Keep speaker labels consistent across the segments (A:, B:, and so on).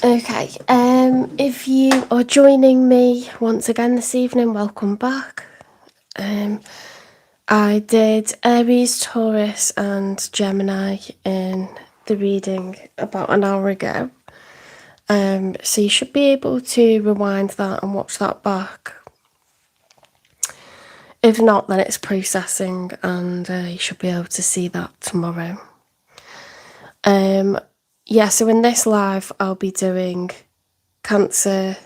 A: Okay, if you are joining me once again this evening, welcome back. I did Aries, Taurus and Gemini in the reading about an hour ago. So you should be able to rewind that and watch that back. If not, then it's processing and you should be able to see that tomorrow. Yeah, so in this live, I'll be doing Cancer,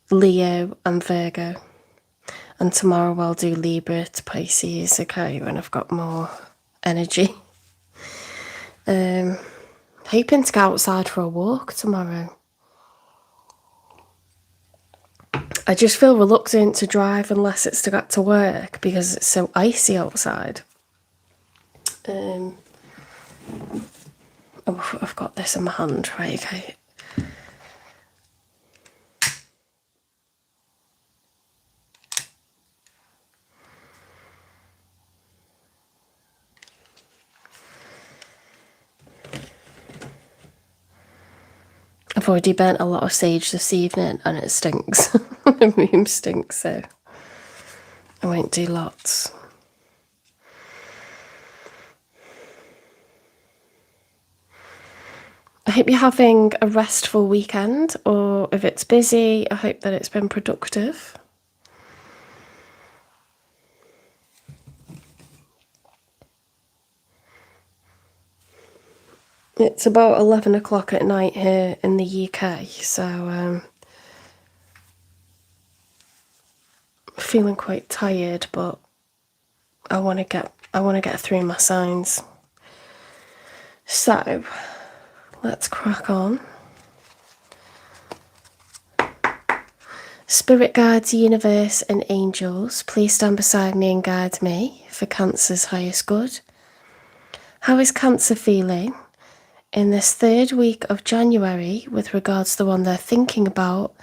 A: Leo and Virgo. And tomorrow I'll do Libra to Pisces, okay, when I've got more energy. Hoping to go outside for a walk tomorrow. I just feel reluctant to drive unless it's to get to work because it's so icy outside. Oh, I've got this in my hand, right, okay. I've already burnt a lot of sage this evening and it stinks. The room stinks, so I won't do lots. I hope you're having a restful weekend, or if it's busy, I hope that it's been productive. It's about 11 o'clock at night here in the UK, so feeling quite tired, but I want to get through my signs. So let's crack on. Spirit guides, universe and angels, please stand beside me and guide me for Cancer's highest good. How is Cancer feeling in this third week of January with regards to the one they're thinking about,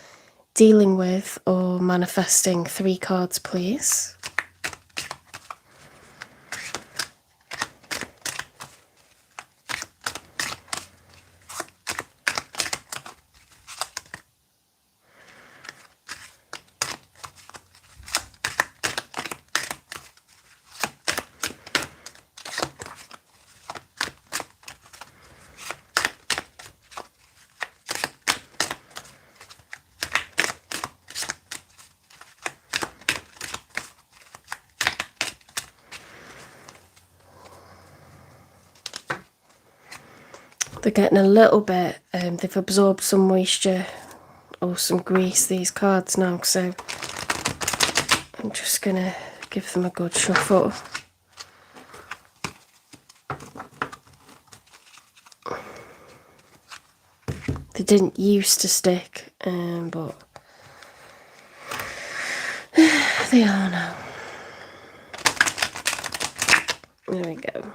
A: dealing with or manifesting? 3 cards, please. They're getting a little bit, they've absorbed some moisture or some grease, these cards now, so I'm just gonna give them a good shuffle. They didn't used to stick, but they are now. There we go.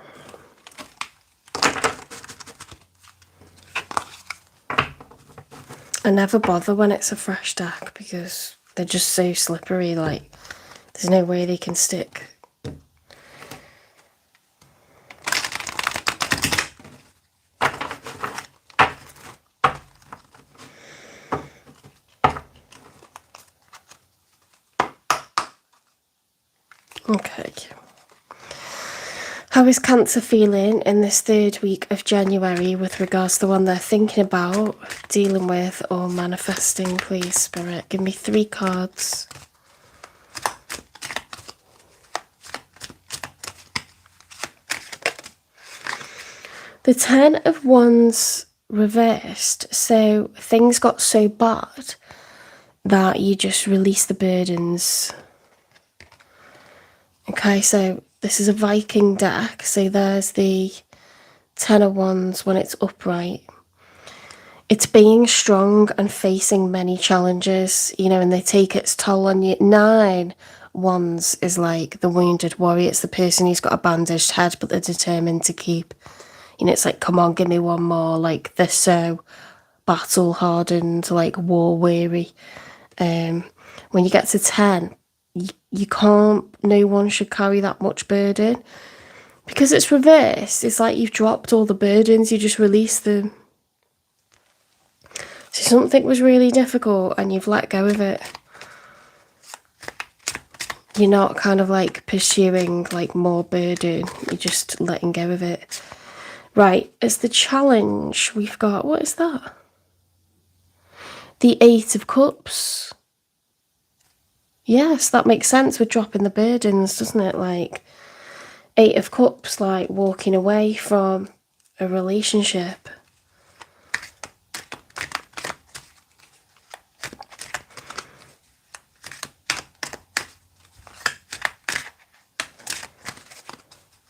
A: I never bother when it's a fresh deck because they're just so slippery, like there's no way they can stick. Okay. How is Cancer feeling in this third week of January with regards to the one they're thinking about, dealing with or manifesting, please, Spirit? Give me 3 cards. The 10 of Wands reversed, so things got so bad that you just release the burdens. Okay, so this is a Viking deck, so there's the 10 of Wands when it's upright. It's being strong and facing many challenges, you know, and they take its toll on you. 9 Wands is like the wounded warrior. It's the person who's got a bandaged head, but they're determined to keep, you know, it's like, come on, give me one more. Like, they're so battle hardened, like war weary. When you get to 10, you can't, no one should carry that much burden because it's reversed, it's like you've dropped all the burdens, you just release them. So something was really difficult and you've let go of it. You're not kind of like pursuing like more burden, you're just letting go of it. Right, as the challenge, we've got, what is that? The 8 of Cups. Yes, that makes sense with dropping the burdens, doesn't it? Like, 8 of Cups, like walking away from a relationship.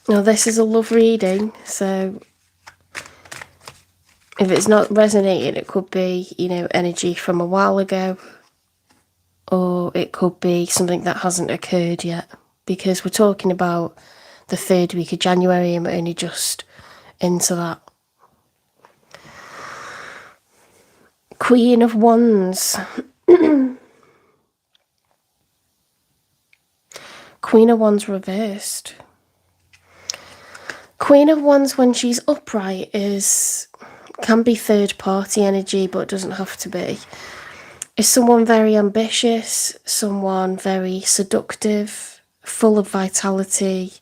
A: Now, this is a love reading, so if it's not resonating, it could be, you know, energy from a while ago, or it could be something that hasn't occurred yet, because we're talking about the 3rd week of January and we're only just into that. Queen of Wands. Queen of Wands reversed. Queen of Wands, when she's upright, can be third party energy, but it doesn't have to be. Is someone very ambitious, someone very seductive, full of vitality,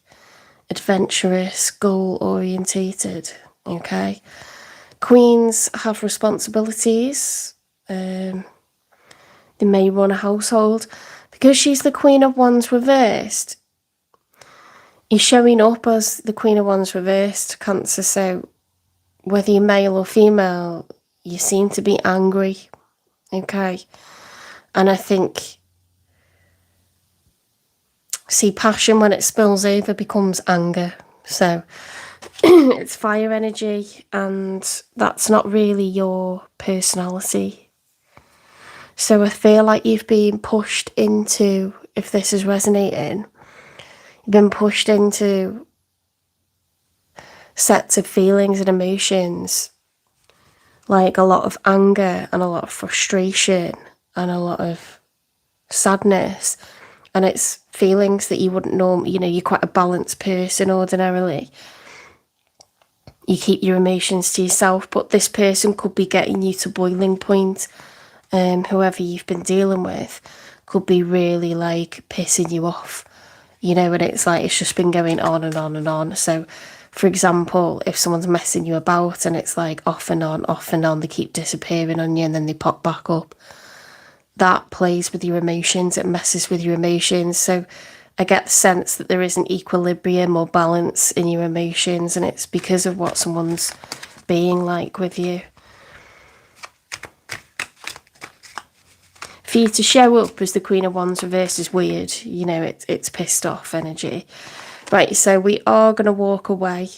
A: adventurous, goal orientated. Okay. Queens have responsibilities. They may run a household. Because she's the Queen of Wands reversed, you're showing up as the Queen of Wands reversed, Cancer. So whether you're male or female, you seem to be angry. Okay. And I think, see, passion, when it spills over, becomes anger. So it's fire energy, and that's not really your personality. So I feel like you've been pushed into, if this is resonating, you've been pushed into sets of feelings and emotions, like a lot of anger and a lot of frustration and a lot of sadness. And it's feelings that you wouldn't normally, you know, you're quite a balanced person ordinarily. You keep your emotions to yourself, but this person could be getting you to boiling point. Whoever you've been dealing with could be really like pissing you off, you know, and it's like it's just been going on and on and on. So, for example, if someone's messing you about and it's like off and on, they keep disappearing on you and then they pop back up. That plays with your emotions, it messes with your emotions. So I get the sense that there isn't equilibrium or balance in your emotions, and it's because of what someone's being like with you. For you to show up as the Queen of Wands reversed is weird, you know, it's pissed off energy. Right, so we are going to walk away.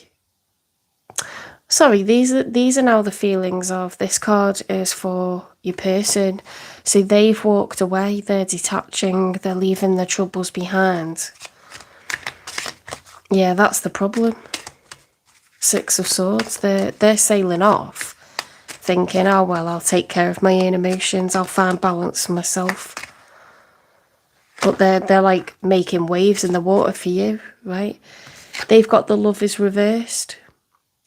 A: Sorry, these are now the feelings of, this card is for your person. So they've walked away, they're detaching, they're leaving their troubles behind. Yeah, that's the problem. 6 of Swords, they're sailing off, thinking, oh well, I'll take care of my own emotions, I'll find balance for myself. But they're like making waves in the water for you, right? They've got the Lovers reversed.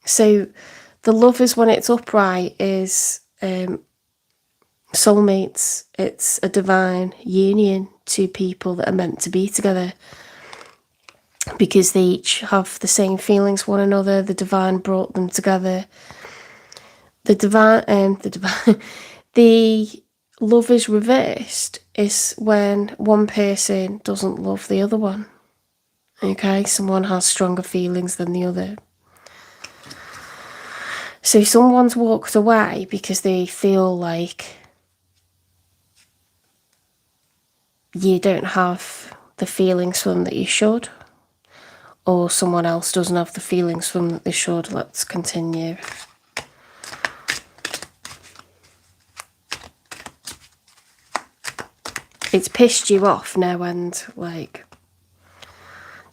A: So the Lovers, when it's upright, is soulmates. It's a divine union, two people that are meant to be together because they each have the same feelings for one another. The divine brought them together. The Lovers reversed is when one person doesn't love the other one. Okay, someone has stronger feelings than the other. So someone's walked away because they feel like you don't have the feelings for them that you should, or someone else doesn't have the feelings for them that they should. Let's continue. It's pissed you off no end, like.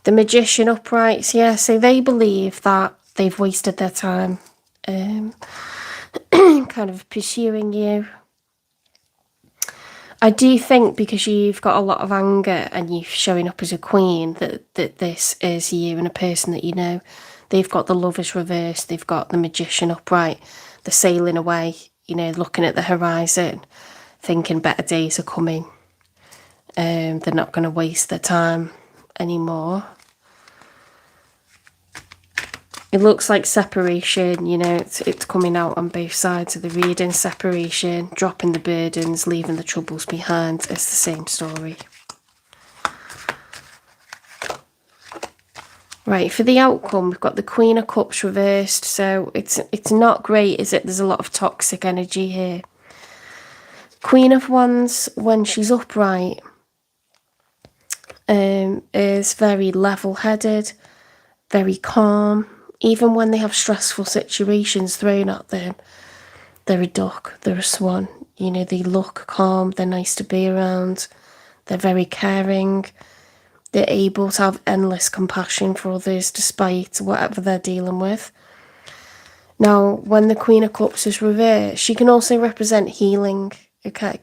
A: The Magician uprights, yeah, so they believe that they've wasted their time kind of pursuing you. I do think because you've got a lot of anger and you're showing up as a queen, that this is you and a person that you know. They've got the Lovers reversed, they've got the Magician upright, they're sailing away, looking at the horizon, thinking better days are coming. They're not going to waste their time anymore. It looks like separation, it's coming out on both sides of the reading. Separation, dropping the burdens, leaving the troubles behind. It's the same story. Right, for the outcome, we've got the Queen of Cups reversed. So it's not great, is it? There's a lot of toxic energy here. Queen of Wands, when she's upright, is very level-headed, very calm. Even when they have stressful situations thrown at them, they're a duck, they're a swan. They look calm, they're nice to be around, they're very caring, they're able to have endless compassion for others despite whatever they're dealing with. Now, when the Queen of Cups is reversed, she can also represent healing, okay?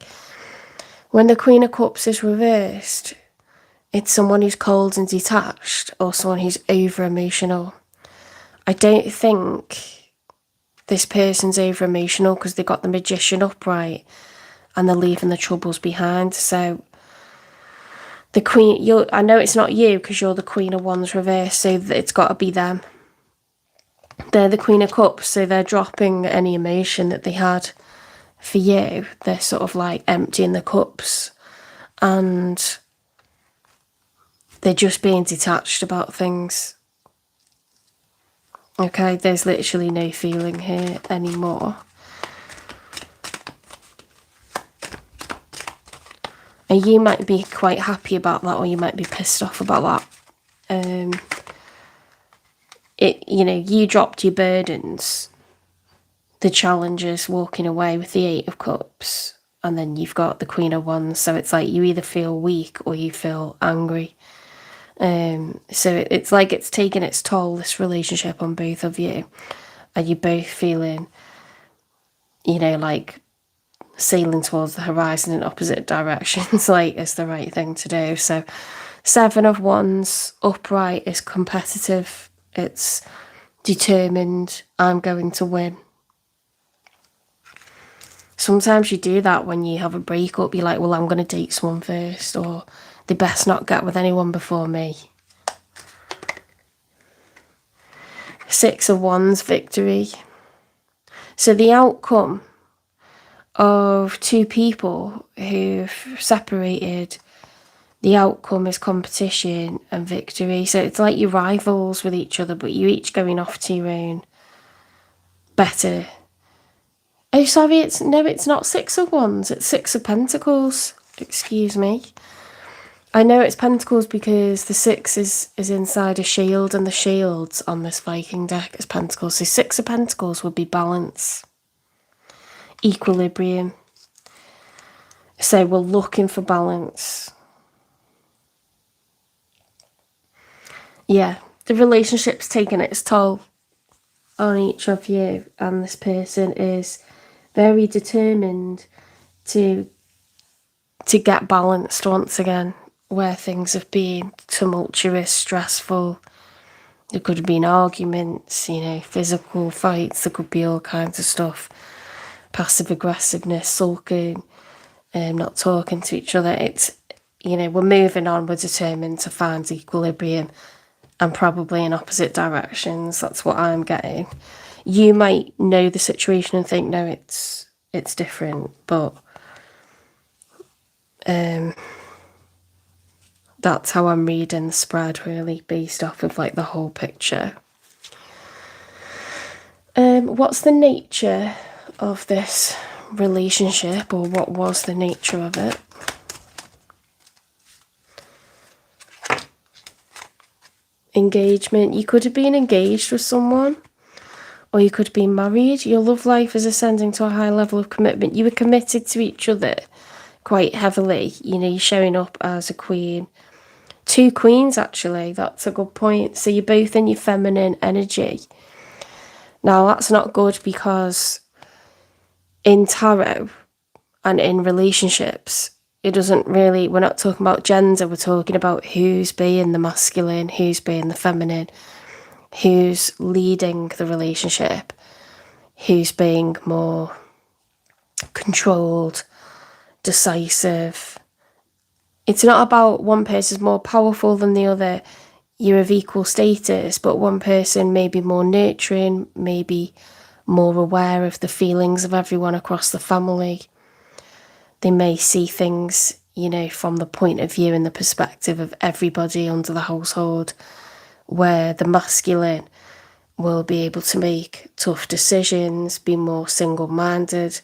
A: When the Queen of Cups is reversed, it's someone who's cold and detached, or someone who's over-emotional. I don't think this person's over-emotional because they got the Magician upright and they're leaving the troubles behind. So the Queen, I know it's not you because you're the Queen of Wands reversed, so it's got to be them. They're the Queen of Cups, so they're dropping any emotion that they had for you. They're sort of like emptying the cups and they're just being detached about things. Okay, there's literally no feeling here anymore. And you might be quite happy about that, or you might be pissed off about that. You dropped your burdens, the challenges, walking away with the Eight of Cups, and then you've got the Queen of Wands. So it's like you either feel weak or you feel angry. So it's like it's taken its toll, this relationship, on both of you. And you're both feeling, like sailing towards the horizon in opposite directions, like it's the right thing to do. So Seven of Wands upright is competitive. It's determined. I'm going to win. Sometimes you do that when you have a breakup. You're like, well, I'm going to date someone first, or they best not get with anyone before me. Six of Wands, victory. So the outcome of two people who've separated, the outcome is competition and victory. So it's like you're rivals with each other, but you're each going off to your own better. Oh, sorry, it's not Six of Wands, it's Six of Pentacles. Excuse me. I know it's Pentacles because the Six is inside a shield, and the shields on this Viking deck is Pentacles. So Six of Pentacles would be balance, equilibrium. So we're looking for balance. Yeah, the relationship's taking its toll on each of you, and this person is very determined to get balanced once again, where things have been tumultuous, stressful. There could have been arguments, physical fights. There could be all kinds of stuff. Passive aggressiveness, sulking, not talking to each other. It's, we're moving on. We're determined to find equilibrium, and probably in opposite directions. That's what I'm getting. You might know the situation and think, no, it's different, but that's how I'm reading the spread, really, based off of like the whole picture. What's the nature of this relationship, or what was the nature of it? Engagement. You could have been engaged with someone, or you could have been married. Your love life is ascending to a high level of commitment. You were committed to each other quite heavily. You're showing up as a queen. Two queens, actually. That's a good point. So you're both in your feminine energy. Now, that's not good, because in tarot and in relationships, it doesn't really, we're not talking about gender, we're talking about who's being the masculine, who's being the feminine, who's leading the relationship, who's being more controlled, decisive. It's not about one person's more powerful than the other. You're of equal status, but one person may be more nurturing, maybe more aware of the feelings of everyone across the family. They may see things, from the point of view and the perspective of everybody under the household, where the masculine will be able to make tough decisions, be more single-minded.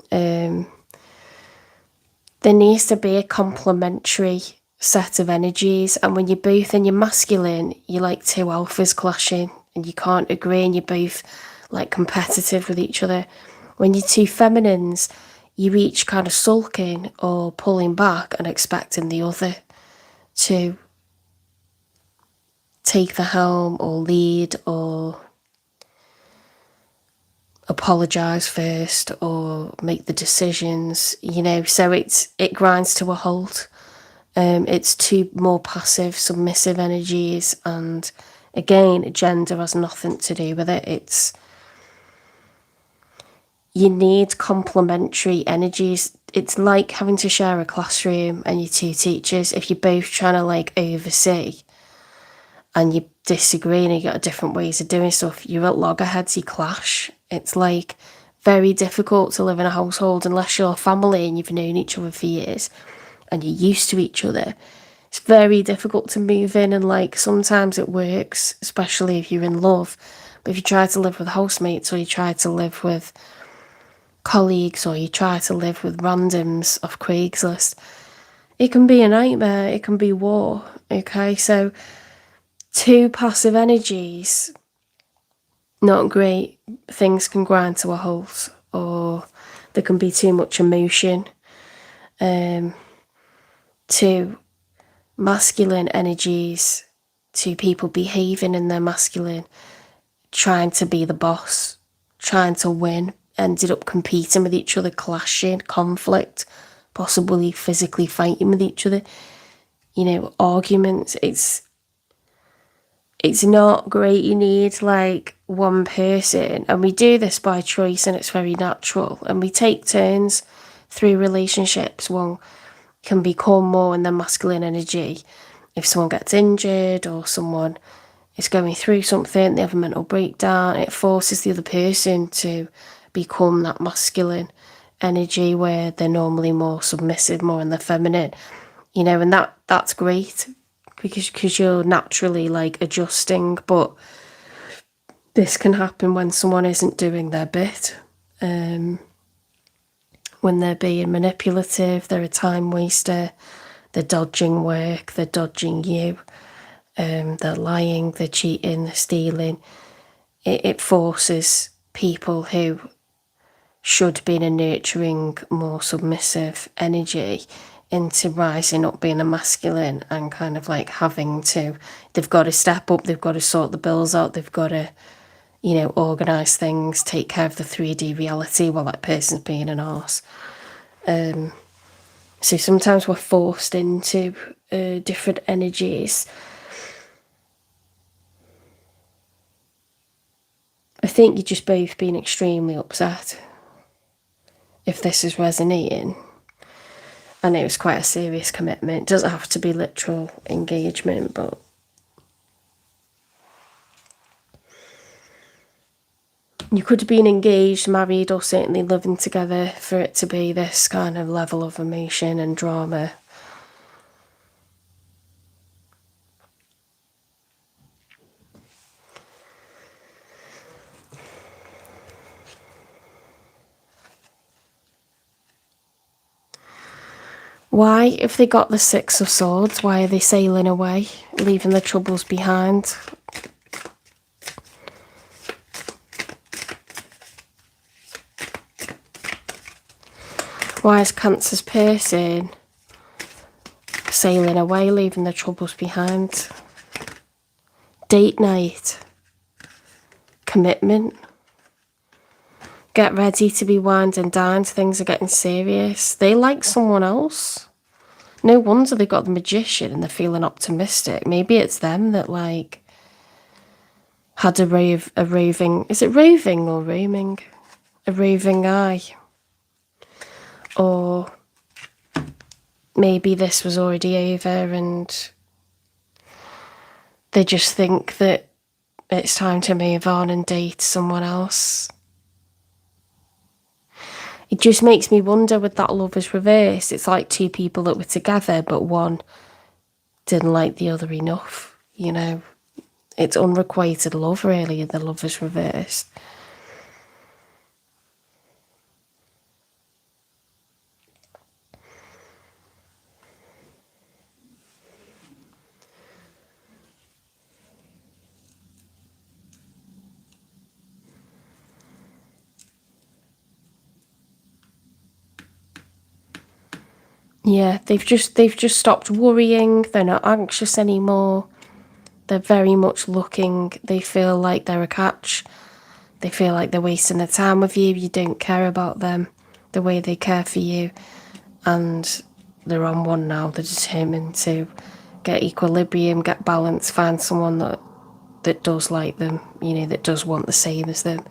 A: There needs to be a complementary set of energies, and when you're both in your masculine, you're like two alphas clashing and you can't agree, and you're both like competitive with each other. When you're two feminines, you're each kind of sulking or pulling back and expecting the other to take the helm or lead or apologise first or make the decisions, so it grinds to a halt. It's two more passive, submissive energies, and again, gender has nothing to do with it. You need complementary energies. It's like having to share a classroom and your two teachers. If you're both trying to oversee and you disagree and you got different ways of doing stuff, you're at loggerheads, you clash. It's very difficult to live in a household unless you're family and you've known each other for years and you're used to each other. It's very difficult to move in, and sometimes it works, especially if you're in love. But if you try to live with housemates, or you try to live with colleagues, or you try to live with randoms off Craigslist, it can be a nightmare. It can be war. Okay, so two passive energies, not great. Things can grind to a halt, or there can be too much emotion. Two masculine energies, two people behaving in their masculine, trying to be the boss, trying to win, ended up competing with each other, clashing, conflict, possibly physically fighting with each other, arguments. It's not great. You need one person, and we do this by choice, and it's very natural, and we take turns through relationships. One can become more in their masculine energy if someone gets injured or someone is going through something, they have a mental breakdown. It forces the other person to become that masculine energy where they're normally more submissive, more in the feminine, and that's great because you're naturally adjusting. But this can happen when someone isn't doing their bit. When they're being manipulative, they're a time waster, they're dodging work, they're dodging you, they're lying, they're cheating, they're stealing. It forces people who should be in a nurturing, more submissive energy into rising up, being a masculine, and kind of having to, they've got to step up, they've got to sort the bills out, they've got to, organise things, take care of the 3D reality while that person's being an arse. So sometimes we're forced into different energies. I think you're just both being extremely upset if this is resonating. And it was quite a serious commitment. It doesn't have to be literal engagement, but you could have been engaged, married, or certainly living together for it to be this kind of level of emotion and drama. Why, if they got the Six of Swords, why are they sailing away, leaving the troubles behind? Why is Cancer's person sailing away, leaving the troubles behind? Date night. Commitment. get ready to be winding down, things are getting serious. They like someone else. No wonder they got the Magician and they're feeling optimistic. Maybe it's them that like had a roving, is it roving or roaming? A roving eye. Or maybe this was already over and they just think that it's time to move on and date someone else. It just makes me wonder with that Lovers reverse, it's like two people that were together, but one didn't like the other enough, you know. It's unrequited love, really, in the Lovers reverse. Yeah, they've just stopped worrying. They're not anxious anymore. They're very much looking. They feel like they're a catch. They feel like they're wasting their time with you. You don't care about them the way they care for you. And they're on one now. They're determined to get equilibrium, get balance, find someone that does like them, you know, that does want the same as them.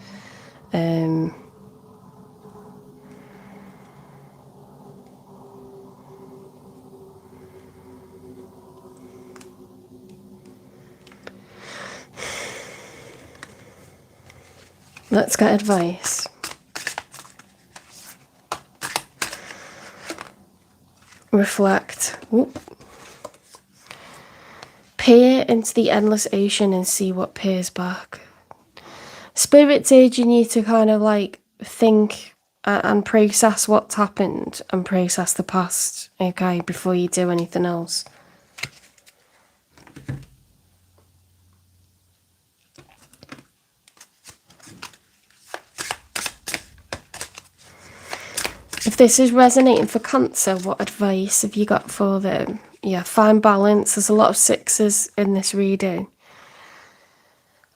A: Let's get advice. Reflect. Whoop. Peer into the endless ocean and see what peers back. Spirit's urging you to kind of like think and process what's happened and process the past, okay, before you do anything else. If this is resonating for Cancer, what advice have you got for them? Yeah, find balance. There's a lot of sixes in this reading.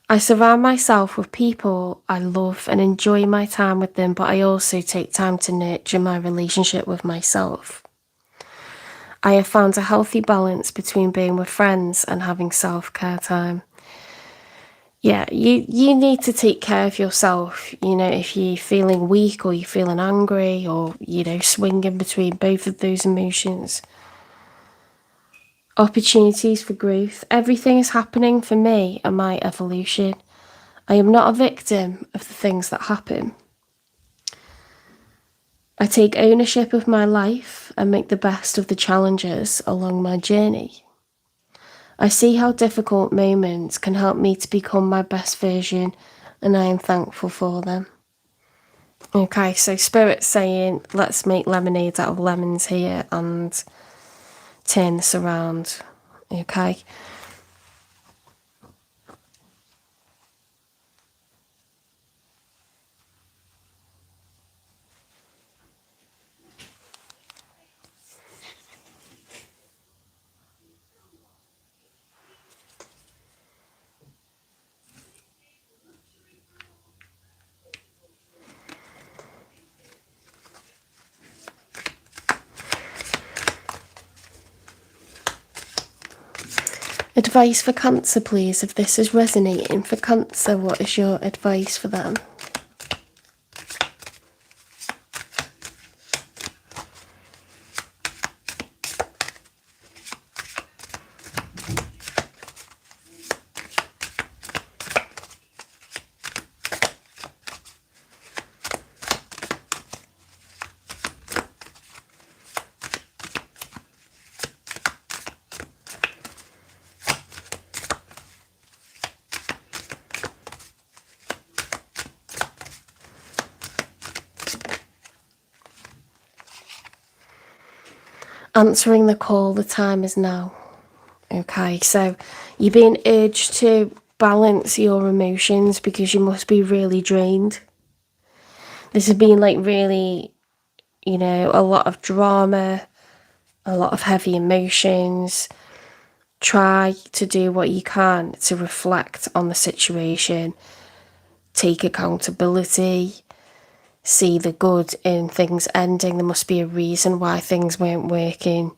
A: I surround myself with people I love and enjoy my time with them, but I also take time to nurture my relationship with myself. I have found a healthy balance between being with friends and having self-care time. Yeah, you need to take care of yourself. You know, if you're feeling weak or you're feeling angry or, you know, swinging between both of those emotions. Opportunities for growth. Everything is happening for me and my evolution. I am not a victim of the things that happen. I take ownership of my life and make the best of the challenges along my journey. I see how difficult moments can help me to become my best version, and I am thankful for them. Okay, so Spirit's saying, let's make lemonade out of lemons here and turn this around. Okay. Advice for Cancer, please. If this is resonating for Cancer, what is your advice for them? Answering the call, the time is now. Okay, so you're being urged to balance your emotions because you must be really drained. This has been like really, you know, a lot of drama, a lot of heavy emotions. Try to do what you can to reflect on the situation, take accountability, see the good in things ending. There must be a reason why things weren't working.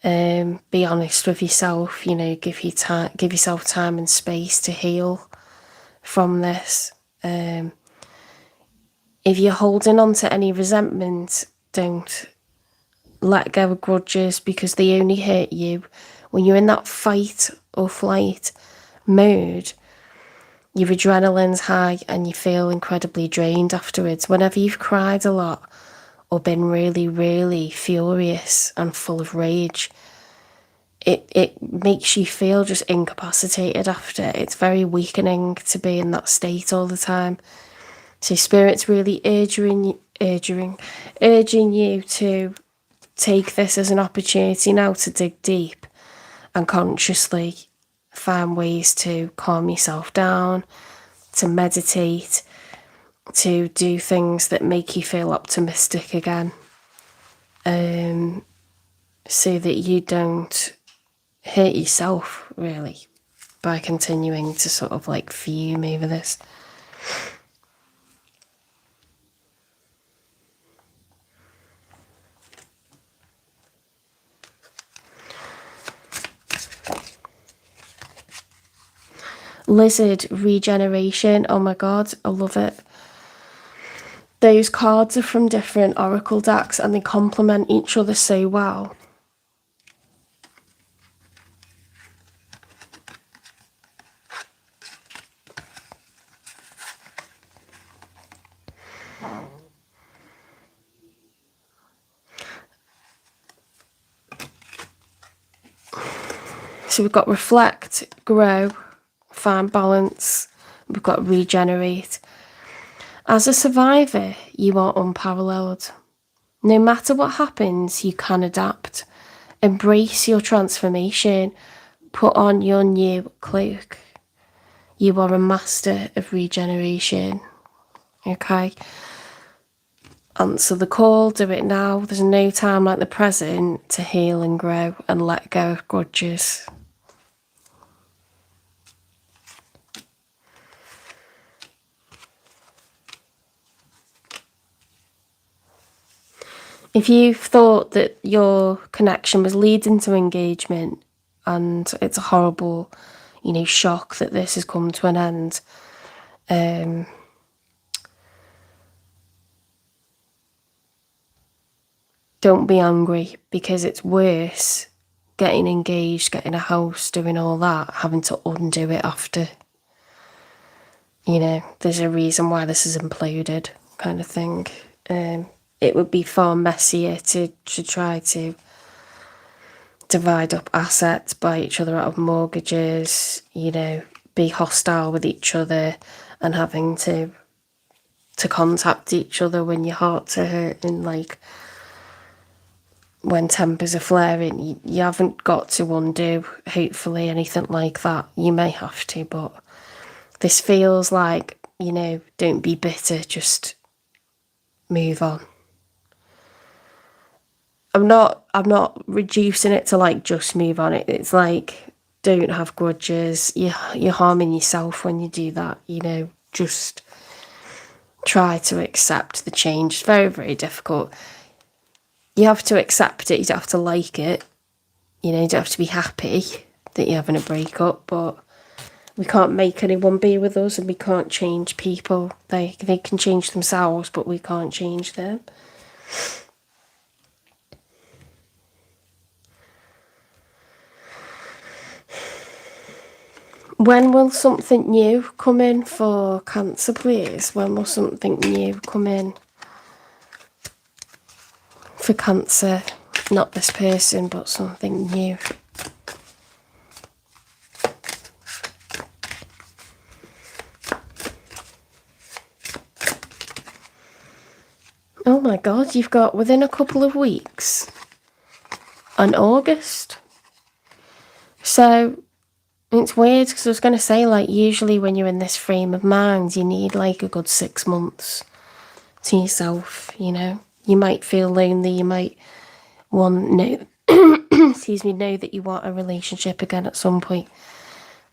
A: Be honest with yourself, you know, give yourself time and space to heal from this. If you're holding on to any resentment, don't let go of grudges, because they only hurt you. When you're in that fight or flight mode, your adrenaline's high and you feel incredibly drained afterwards. Whenever you've cried a lot or been really, really furious and full of rage, it makes you feel just incapacitated after. It's very weakening to be in that state all the time. So Spirit's really urging you to take this as an opportunity now to dig deep and consciously find ways to calm yourself down, to meditate, to do things that make you feel optimistic again, so that you don't hurt yourself, really, by continuing to sort of like fume over this. Lizard regeneration. Oh my god, I love it. Those cards are from different oracle decks and they complement each other so well. So we've got reflect, grow, find balance. We've got regenerate. As a survivor, you are unparalleled. No matter what happens, you can adapt. Embrace your transformation. Put on your new cloak. You are a master of regeneration. Okay? Answer the call, do it now. There's no time like the present to heal and grow and let go of grudges. If you thought that your connection was leading to engagement and it's a horrible, you know, shock that this has come to an end, don't be angry, because it's worse getting engaged, getting a house, doing all that, having to undo it after. You know, there's a reason why this is imploded, kind of thing. It would be far messier to try to divide up assets, buy each other out of mortgages, you know, be hostile with each other and having to contact each other when your hearts are hurting, like when tempers are flaring. You haven't got to undo, hopefully, anything like that. You may have to, but this feels like, you know, don't be bitter, just move on. I'm not reducing it to like just move on. It's like, don't have grudges. You're harming yourself when you do that, you know. Just try to accept the change. It's very, very difficult. You have to accept it. You don't have to like it. You know, you don't have to be happy that you're having a breakup, but we can't make anyone be with us and we can't change people. They can change themselves, but we can't change them. When will something new come in for Cancer, please? When will something new come in for Cancer? Not this person, but something new. Oh my god, you've got within a couple of weeks and August. So it's weird, because I was going to say, like, usually when you're in this frame of mind, you need like a good 6 months to yourself, you know. You might feel lonely, you might know that you want a relationship again at some point,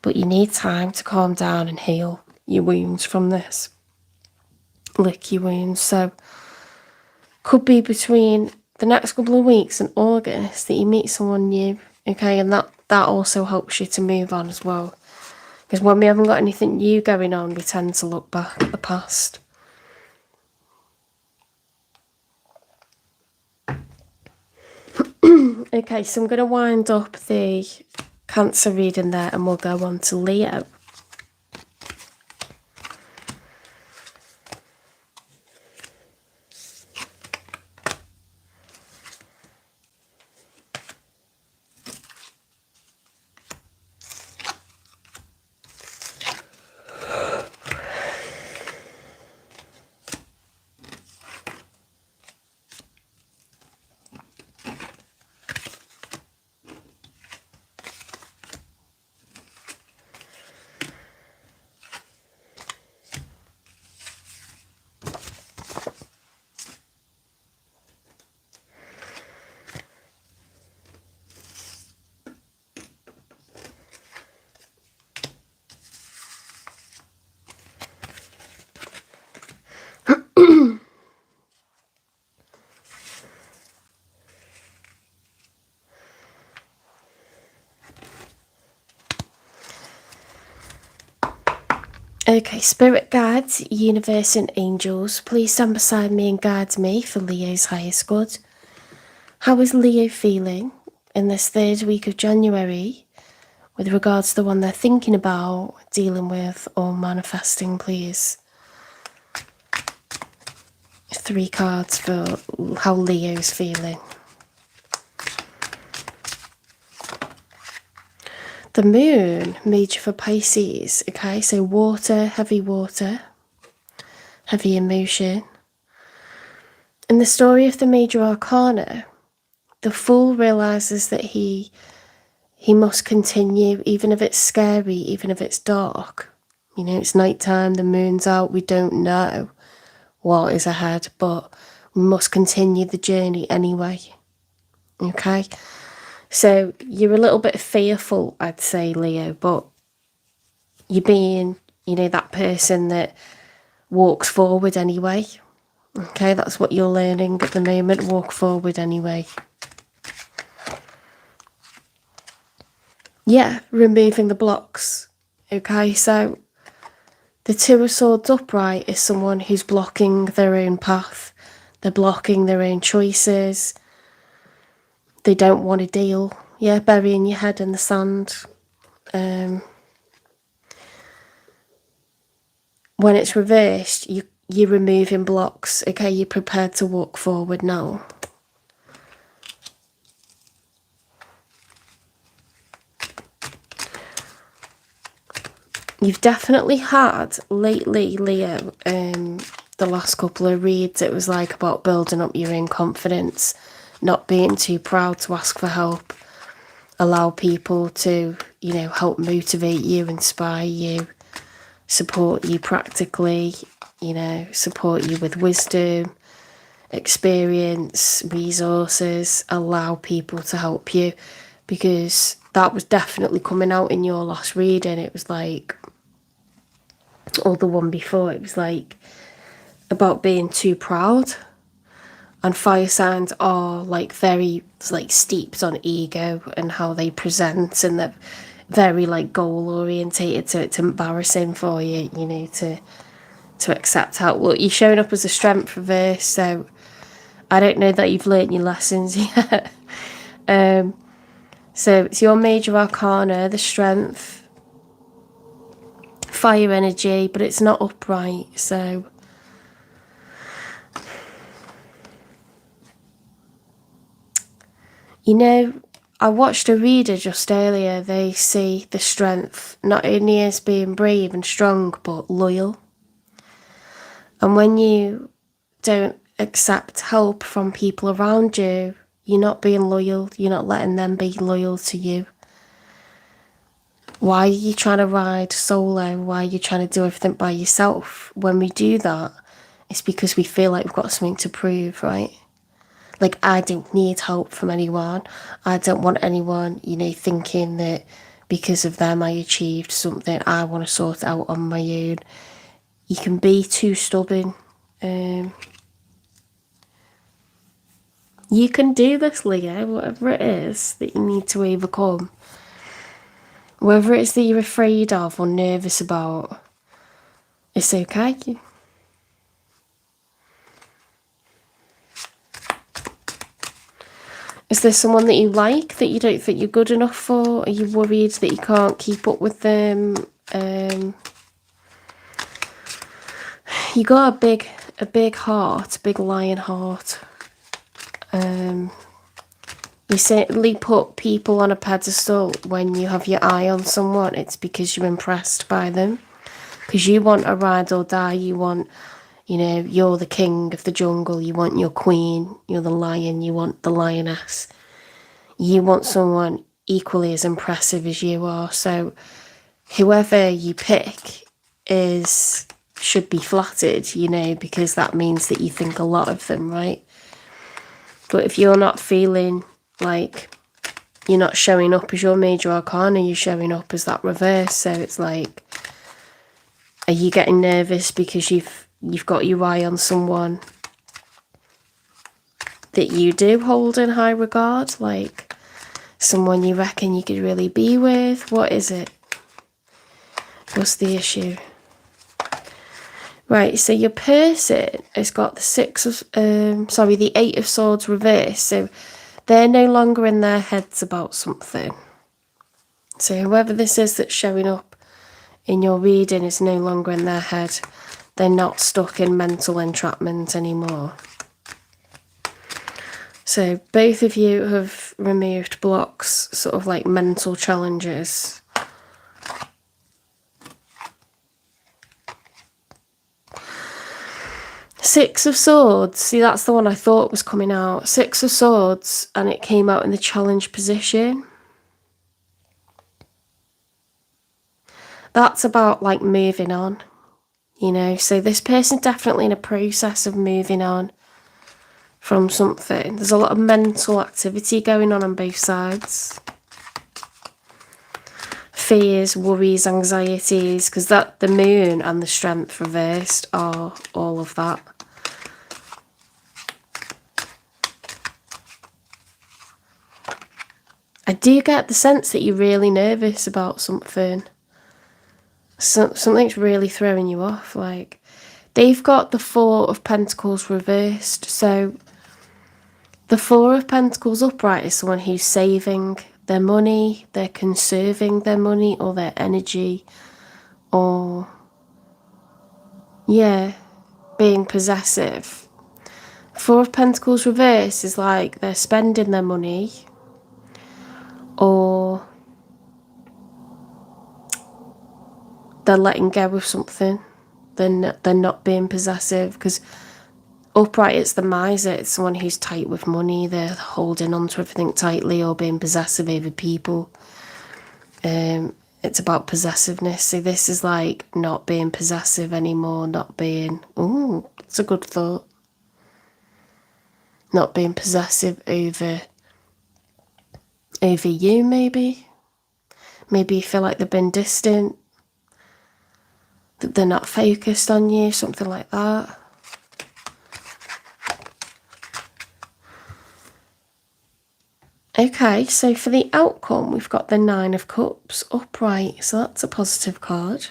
A: but you need time to calm down and heal your wounds from this. lick your wounds. So could be between the next couple of weeks and August that you meet someone new, okay? And that also helps you to move on as well. Because when we haven't got anything new going on, we tend to look back at the past. Okay, so I'm going to wind up the Cancer reading there and we'll go on to Leo. Okay, spirit guides, universe and angels, please stand beside me and guide me for Leo's highest good. How is Leo feeling in this third week of January with regards to the one they're thinking about, dealing with or manifesting, please? 3 cards for how Leo's feeling. The moon, major for Pisces, okay, so water, heavy emotion. In the story of the major arcana, the fool realizes that he must continue, even if it's scary, even if it's dark. You know, it's nighttime, the moon's out, we don't know what is ahead, but we must continue the journey anyway, okay? So you're a little bit fearful, I'd say, Leo, but you're being, you know, that person that walks forward anyway. Okay, that's what you're learning at the moment. Walk forward anyway. Yeah, removing the blocks. Okay, so the 2 of Swords upright is someone who's blocking their own path. They're blocking their own choices. They don't want to deal. Yeah, burying your head in the sand. When it's reversed, you're removing blocks. Okay, you're prepared to walk forward now. You've definitely had lately, Leo, the last couple of reads, it was like about building up your own confidence, not being too proud to ask for help, allow people to, you know, help motivate you, inspire you, support you practically, you know, support you with wisdom, experience, resources, allow people to help you, because that was definitely coming out in your last reading. It was like, or the one before, it was like about being too proud. And fire signs are like very like steeped on ego and how they present, and they're very like goal orientated, so it's embarrassing for you, you know, to accept how, well, you're showing up as a strength reverse, so I don't know that you've learnt your lessons yet. So it's your major arcana, the strength, fire energy, but it's not upright, so you know, I watched a reader just earlier. They see the strength not only as being brave and strong, but loyal. And when you don't accept help from people around you, you're not being loyal. You're not letting them be loyal to you. Why are you trying to ride solo? Why are you trying to do everything by yourself? When we do that, it's because we feel like we've got something to prove, right? Like, I don't need help from anyone. I don't want anyone, you know, thinking that because of them I achieved something. I want to sort it out on my own. You can be too stubborn. You can do this, Leo, whatever it is that you need to overcome. Whatever it is that you're afraid of or nervous about, it's okay. Is there someone that you like that you don't think you're good enough for? Are you worried that you can't keep up with them? You got a big heart, a big lion heart. You certainly put people on a pedestal when you have your eye on someone. It's because you're impressed by them. Because you want a ride or die. You want, you're the king of the jungle. You want your queen. You're the lion. You want the lioness. You want someone equally as impressive as you are. So whoever you pick should be flattered, because that means that you think a lot of them, right? But if you're not feeling like you're not showing up as your major arcana, you're showing up as that reverse. So it's like, are you getting nervous because you've got your eye on someone that you do hold in high regard, like someone you reckon you could really be with? What is it? What's the issue? Right, so your person has got the 8 of Swords reversed. So they're no longer in their heads about something. So whoever this is that's showing up in your reading is no longer in their head. They're not stuck in mental entrapment anymore. So both of you have removed blocks, sort of like mental challenges. Six of Swords. See, that's the one I thought was coming out. Six of Swords, and it came out in the challenge position. That's about like moving on, So this person's definitely in a process of moving on from something. There's a lot of mental activity going on both sides. Fears, worries, anxieties, because the moon and the strength reversed are all of that. I do get the sense that you're really nervous about something. Something's really throwing you off. Like, they've got the 4 of Pentacles reversed. So the 4 of Pentacles upright is someone who's saving their money, they're conserving their money or their energy, or, being possessive. 4 of Pentacles reverse is like they're spending their money, or they're letting go of something. They're not being possessive, because upright, it's the miser. It's someone who's tight with money. They're holding on to everything tightly or being possessive over people. It's about possessiveness. So this is like not being possessive anymore, not being, it's a good thought. Not being possessive over you, maybe. Maybe you feel like they've been distant, that they're not focused on you, something like that. Okay, so for the outcome, we've got the 9 of Cups upright. So that's a positive card.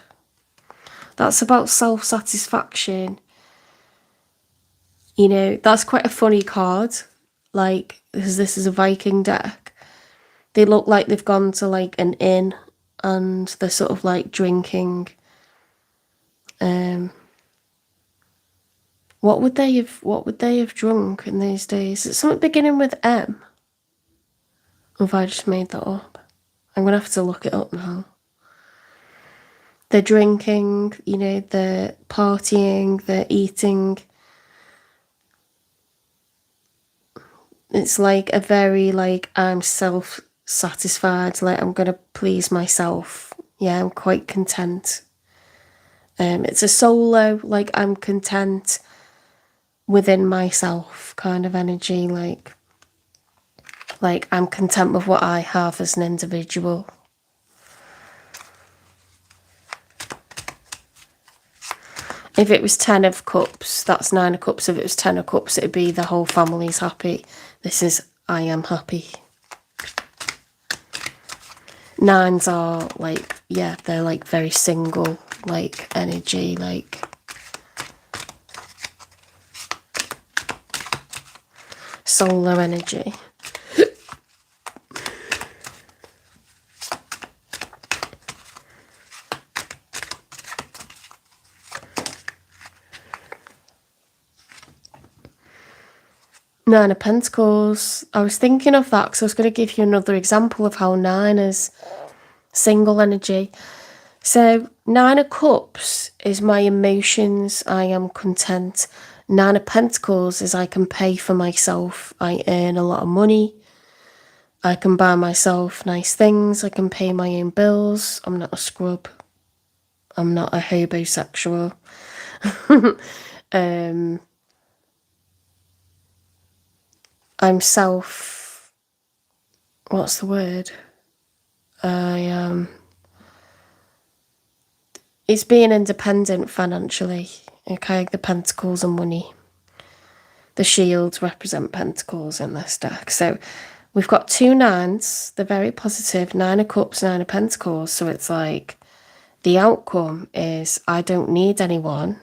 A: That's about self-satisfaction. That's quite a funny card. Like, because this is a Viking deck. They look like they've gone to like an inn and they're sort of like drinking. What would they have drunk in those days? It's something beginning with M. Or have I just made that up? I'm gonna have to look it up now. They're drinking, they're partying, they're eating. It's like a very I'm self-satisfied, like I'm gonna please myself. Yeah, I'm quite content. It's a solo, like I'm content within myself kind of energy, like I'm content with what I have as an individual. If it was 10 of cups, that's 9 of cups. If it was 10 of cups, it'd be the whole family's happy. This is I am happy. Nines are like, yeah, they're like very single, like energy, like solar energy. Nine of Pentacles. I was thinking of that because I was going to give you another example of how 9 is single energy. So 9 of Cups is my emotions. I am content. 9 of Pentacles is I can pay for myself. I earn a lot of money. I can buy myself nice things. I can pay my own bills. I'm not a scrub. I'm not a hobosexual. I'm what's the word? It's being independent financially. Okay, the pentacles and money. The shields represent pentacles in this deck. So we've got 2 9s. They're very positive. 9 of Cups, 9 of Pentacles. So it's like the outcome is I don't need anyone.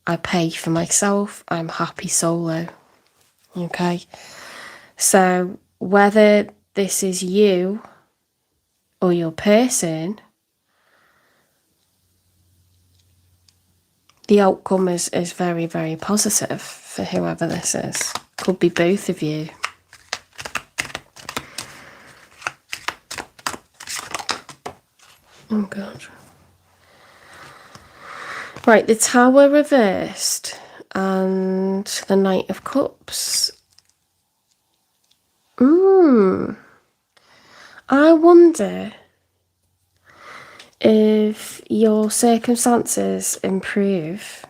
A: I pay for myself. I'm happy solo. Okay. So whether this is you or your person, the outcome is very, very positive for whoever this is. Could be both of you. Oh, God. Right, the Tower reversed and the Knight of Cups. I wonder if your circumstances improve,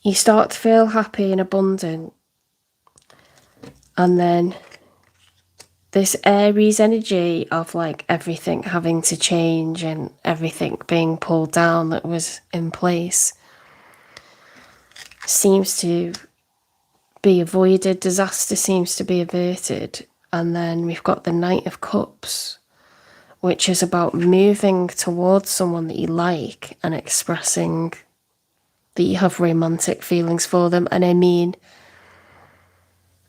A: you start to feel happy and abundant, and then this Aries energy of like everything having to change and everything being pulled down that was in place seems to be avoided, disaster seems to be averted. And then we've got the Knight of Cups, which is about moving towards someone that you like and expressing that you have romantic feelings for them. And I mean,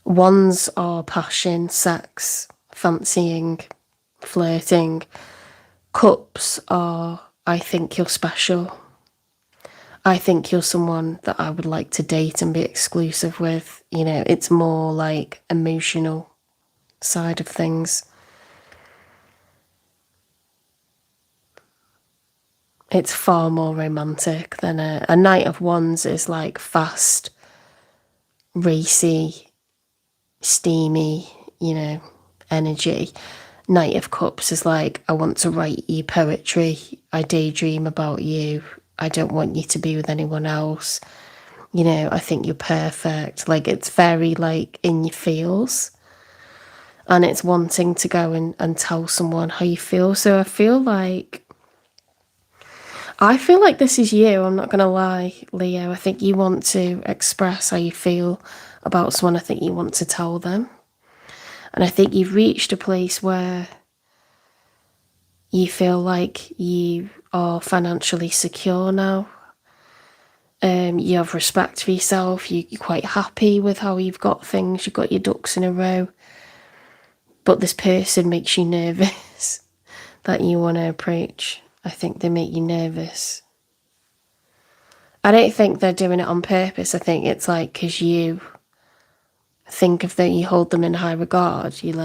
A: ones are passion, sex, fancying, flirting. Cups are, I think you're special. I think you're someone that I would like to date and be exclusive with. You know, it's more like emotional side of things. It's far more romantic than a Knight of Wands is like fast, racy, steamy, you know, energy. Knight of Cups is like, I want to write you poetry. I daydream about you. I don't want you to be with anyone else. You know, I think you're perfect. Like, it's very like in your feels. And it's wanting to go and tell someone how you feel. So I feel like this is you. I'm not going to lie, Leo. I think you want to express how you feel about someone. I think you want to tell them. And I think you've reached a place where you feel like you are financially secure now. You have respect for yourself. You're quite happy with how you've got things. You've got your ducks in a row. But this person makes you nervous that you want to approach. I think they make you nervous. I don't think they're doing it on purpose. I think it's like because you think of that, you hold them in high regard. You're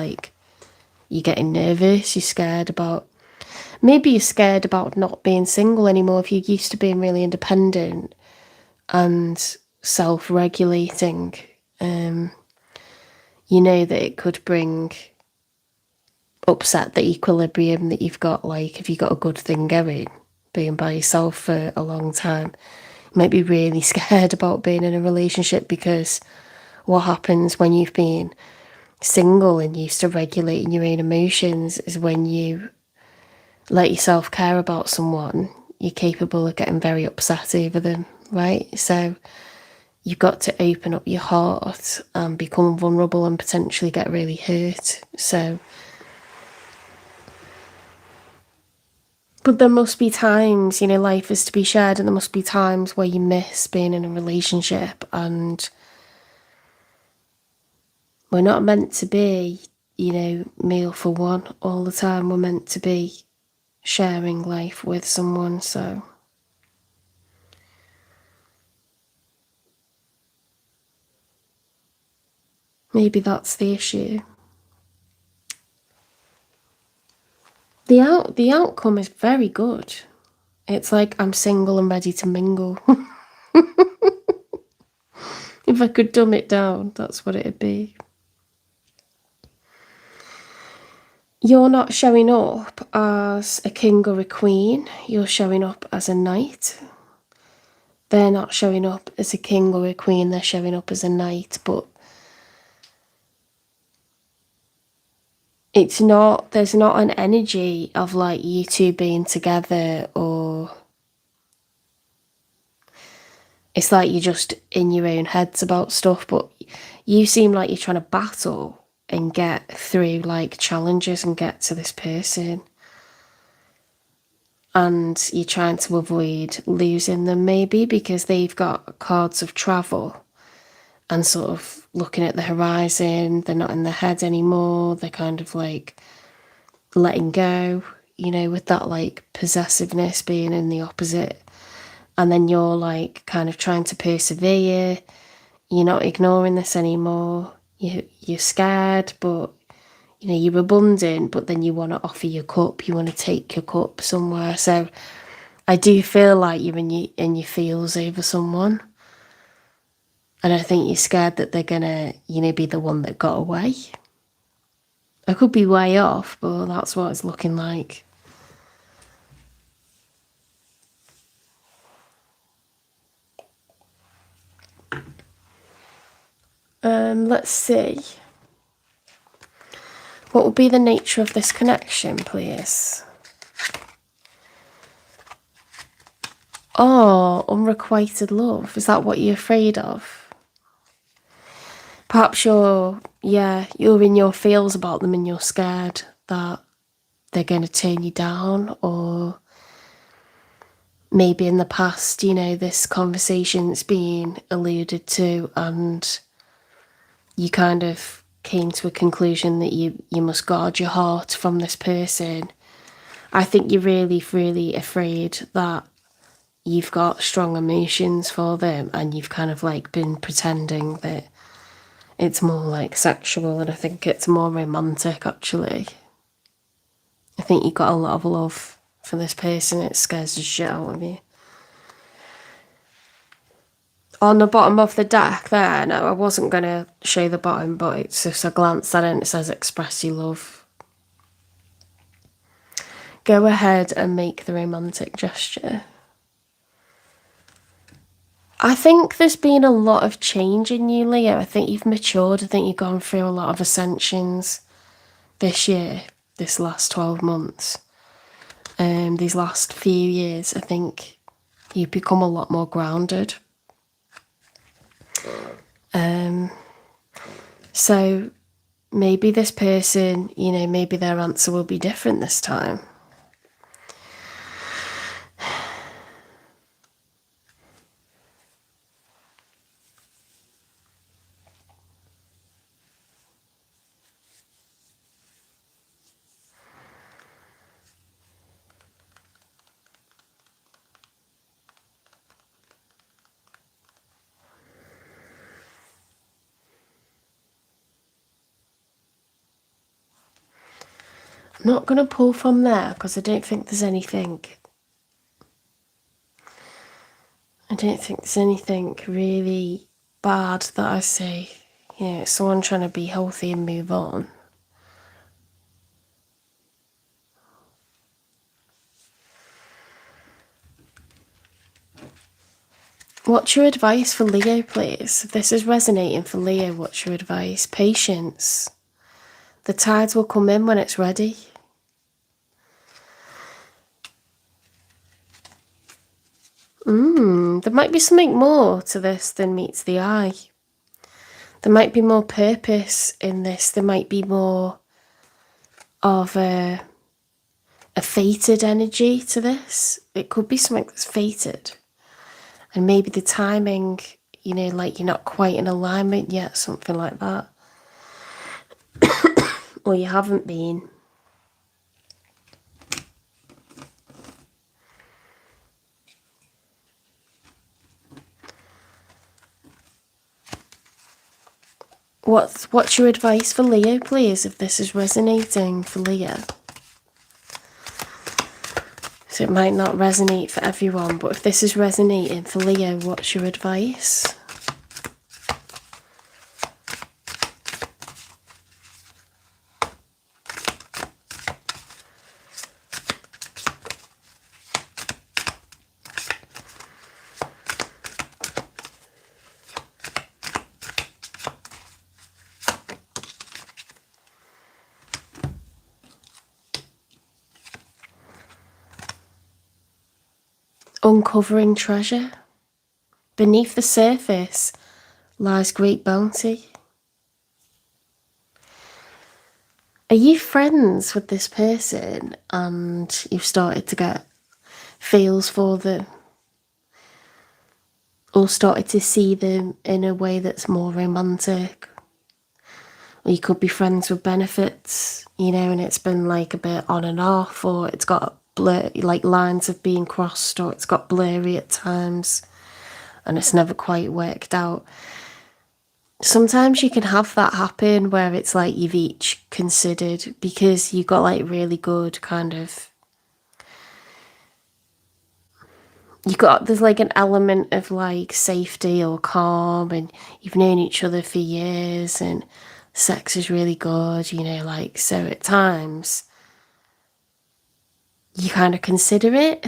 A: getting nervous. You're scared about, maybe you're scared about not being single anymore. If you're used to being really independent and self-regulating, you know that it could upset the equilibrium that you've got. Like if you've got a good thing going, being by yourself for a long time, you might be really scared about being in a relationship, because what happens when you've been single and used to regulating your own emotions is when you let yourself care about someone, you're capable of getting very upset over them, right? So you've got to open up your heart and become vulnerable and potentially get really hurt. So, but there must be times, you know, life is to be shared, and there must be times where you miss being in a relationship, and we're not meant to be, you know, meal for one all the time. We're meant to be sharing life with someone, so maybe that's the issue. The outcome is very good. It's like I'm single and ready to mingle. If I could dumb it down, that's what it'd be. You're not showing up as a king or a queen, you're showing up as a knight. They're not showing up as a king or a queen, they're showing up as a knight, but there's not an energy of like you two being together, or it's like you're just in your own heads about stuff, but you seem like you're trying to battle and get through like challenges and get to this person. And you're trying to avoid losing them, maybe because they've got cards of travel and sort of looking at the horizon. They're not in their head anymore. They're kind of like letting go, you know, with that like possessiveness being in the opposite. And then you're like kind of trying to persevere. You're not ignoring this anymore. You're scared, but you know, you're abundant, but then you want to offer your cup. You want to take your cup somewhere. So I do feel like you're in your feels over someone. And I think you're scared that they're gonna, you know, be the one that got away. I could be way off, but that's what it's looking like. Let's see. What would be the nature of this connection, please? Oh, unrequited love. Is that what you're afraid of? Perhaps you're in your feels about them and you're scared that they're going to turn you down, or maybe in the past, you know, this conversation's been alluded to and you kind of came to a conclusion that you must guard your heart from this person. I think you're really, really afraid that you've got strong emotions for them and you've kind of like been pretending that it's more like sexual, and I think it's more romantic actually. I think you've got a lot of love for this person. It scares the shit out of you. On the bottom of the deck there, no, I wasn't going to show the bottom, but it's just a glance at it and it says express your love. Go ahead and make the romantic gesture. I think there's been a lot of change in you, Leo. I think you've matured. I think you've gone through a lot of ascensions this year, this last 12 months. These last few years, I think you've become a lot more grounded. So maybe this person, you know, maybe their answer will be different this time. I'm not going to pull from there because I don't think there's anything. I don't think there's anything really bad that I see. You know, it's someone trying to be healthy and move on. What's your advice for Leo, please? If this is resonating for Leo, what's your advice? Patience. The tides will come in when it's ready. There might be something more to this than meets the eye. There might be more purpose in this. There might be more of a fated energy to this. It could be something that's fated. And maybe the timing, like you're not quite in alignment yet, something like that. Or you haven't been. What's your advice for Leo, please, if this is resonating for Leo? So it might not resonate for everyone, but if this is resonating for Leo, what's your advice? Uncovering treasure. Beneath the surface lies great bounty. Are you friends with this person and you've started to get feels for them? Or started to see them in a way that's more romantic? Or you could be friends with benefits, and it's been like a bit on and off, or it's got like lines have been crossed, or it's got blurry at times and it's never quite worked out. Sometimes you can have that happen where it's like you've each considered, because you've got like really good there's like an element of like safety or calm, and you've known each other for years and sex is really good, so at times you kind of consider it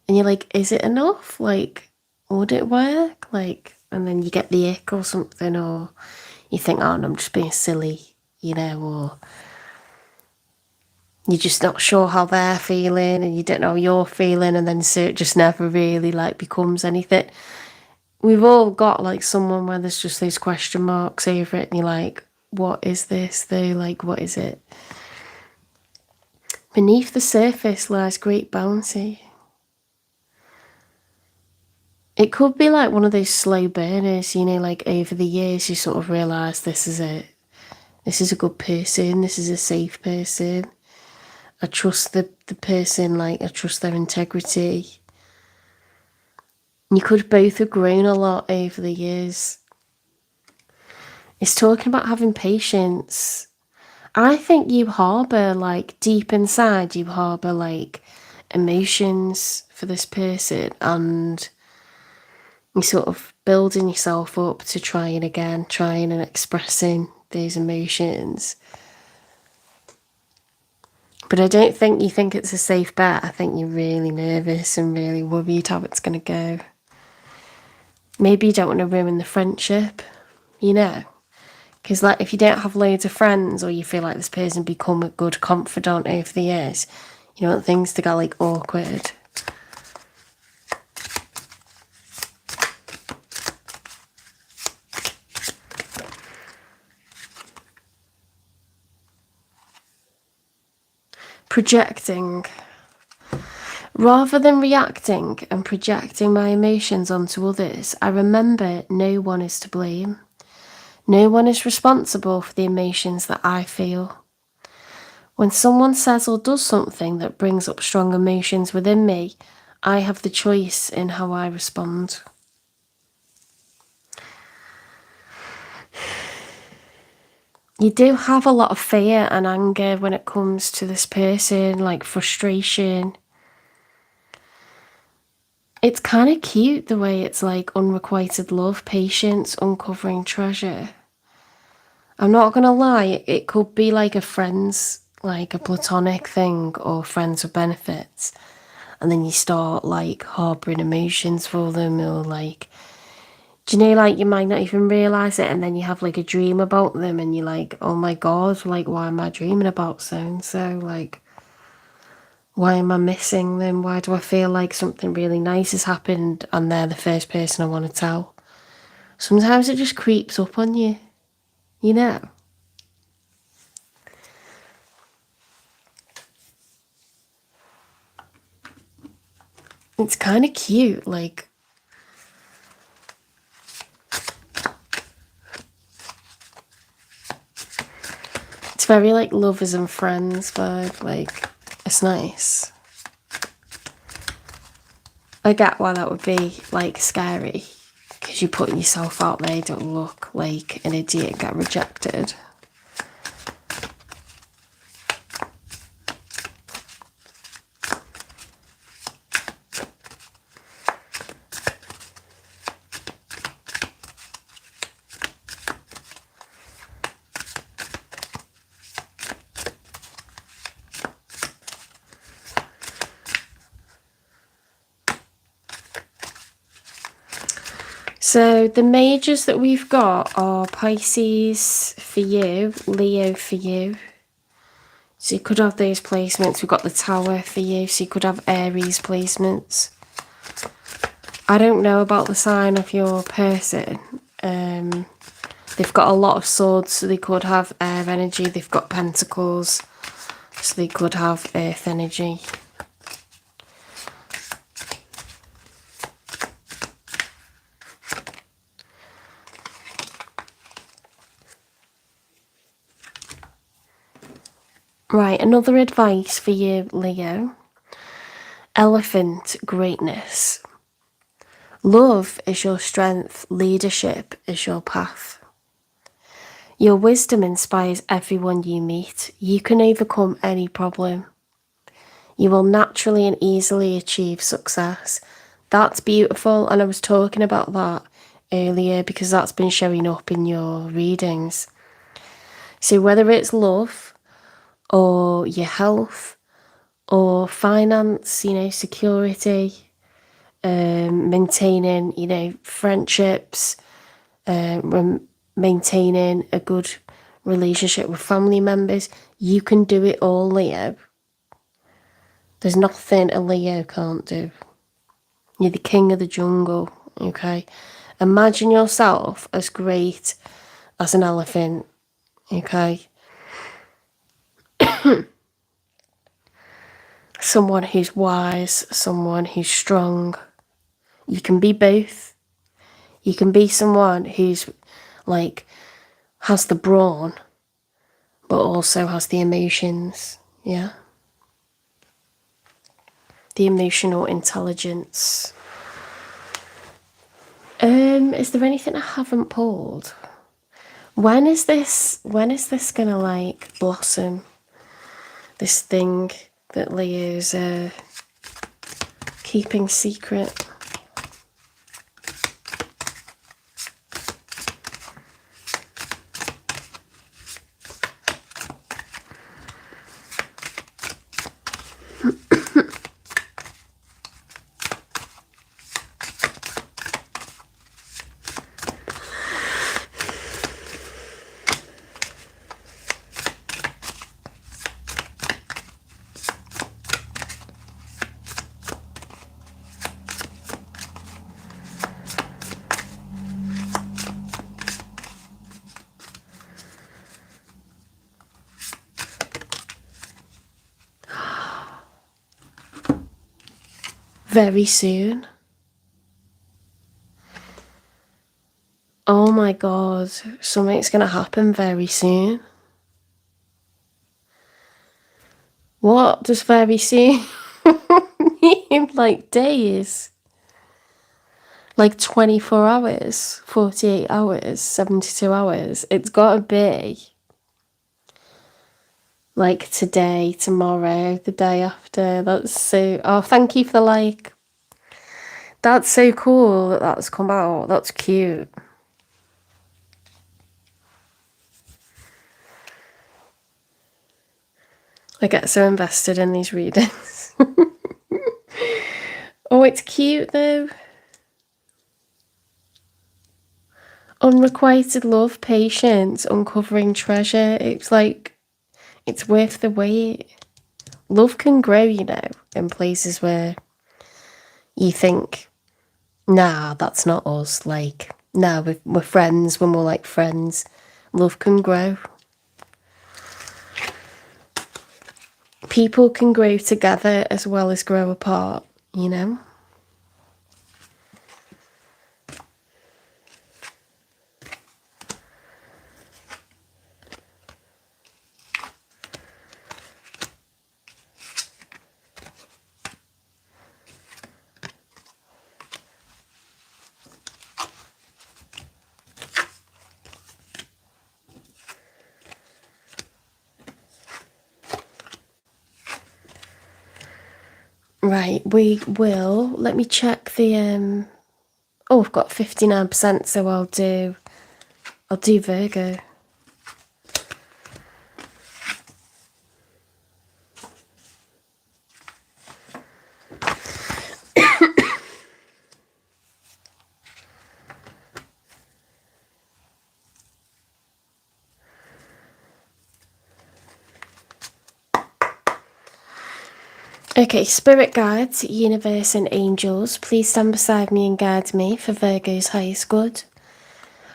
A: and you're like, is it enough? Like, would it work? Like, and then you get the ick or something, or you think, oh, no, I'm just being silly, or you're just not sure how they're feeling and you don't know how you're feeling, and then so it just never really like becomes anything. We've all got like someone where there's just those question marks over it and you're like, what is this though? Like, what is it? Beneath the surface lies great bounty. It could be like one of those slow burners, like over the years you sort of realise this is a good person, this is a safe person. I trust the person, like I trust their integrity. You could both have grown a lot over the years. It's talking about having patience. I think you harbour, like, deep inside, you harbour, like, emotions for this person, and you're sort of building yourself up to trying and expressing those emotions. But I don't think you think it's a safe bet. I think you're really nervous and really worried how it's going to go. Maybe you don't want to ruin the friendship, Because like if you don't have loads of friends, or you feel like this person become a good confidant over the years, you don't want things to get like awkward. Projecting. Rather than reacting and projecting my emotions onto others, I remember no one is to blame. No one is responsible for the emotions that I feel. When someone says or does something that brings up strong emotions within me, I have the choice in how I respond. You do have a lot of fear and anger when it comes to this person, like frustration. It's kind of cute the way it's like unrequited love, patience, uncovering treasure. I'm not gonna lie, it could be like a friends, like a platonic thing, or friends with benefits. And then you start like harbouring emotions for them, or like, do you know, like you might not even realise it, and then you have like a dream about them and you're like, oh my god, like why am I dreaming about so and so? Like, Why am I missing them? Why do I feel like something really nice has happened and they're the first person I want to tell? Sometimes it just creeps up on you, you know? It's kind of cute, like... It's very like lovers and friends vibe, like, it's nice. I get why that would be, like, scary. Because you're putting yourself out there, you don't look like an idiot and get rejected. So the majors that we've got are Pisces for you, Leo for you. So you could have those placements. We've got the Tower for you, so you could have Aries placements. I don't know about the sign of your person. They've got a lot of swords, so they could have air energy. They've got pentacles, so they could have earth energy. Right, another advice for you, Leo. Elephant greatness. Love is your strength, leadership is your path. Your wisdom inspires everyone you meet. You can overcome any problem. You will naturally and easily achieve success. That's beautiful, and I was talking about that earlier because that's been showing up in your readings. So whether it's love or your health or finance, you know, security, maintaining, you know, friendships, maintaining a good relationship with family members, you can do it all, Leo. There's nothing a Leo can't do. You're the king of the jungle, okay? Imagine yourself as great as an elephant, okay? Someone who's wise, someone who's strong. You can be both. You can be someone who's like has the brawn but also has the emotions, yeah? The emotional intelligence. Is there anything I haven't pulled? When is this gonna like blossom? This thing that Leo's keeping secret. Very soon. Oh my god, something's gonna happen very soon. What does very soon mean? Like days? Like 24 hours, 48 hours, 72 hours? It's gotta be like today, tomorrow, the day after. That's so... Oh, thank you for the like. That's so cool that that's come out. That's cute. I get so invested in these readings. Oh, it's cute though. Unrequited love, patience, uncovering treasure. It's like, it's worth the wait. Love can grow, you know, in places where you think, nah, that's not us. Like, nah, we're friends, we're more like friends. Love can grow. People can grow together as well as grow apart, you know? Right, we will. Let me check the oh, I've got 59%, so I'll do Virgo. Okay, spirit guides, universe and angels, please stand beside me and guide me for Virgo's highest good.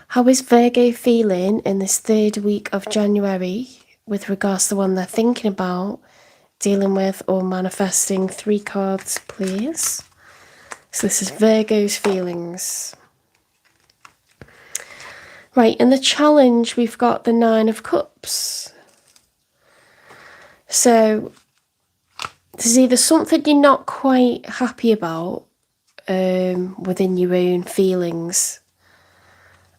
A: How is Virgo feeling in this third week of January with regards to the one they're thinking about, dealing with or manifesting? 3 cards, please. So this is Virgo's feelings. Right, in the challenge, we've got the 9 of Cups. So there's either something you're not quite happy about within your own feelings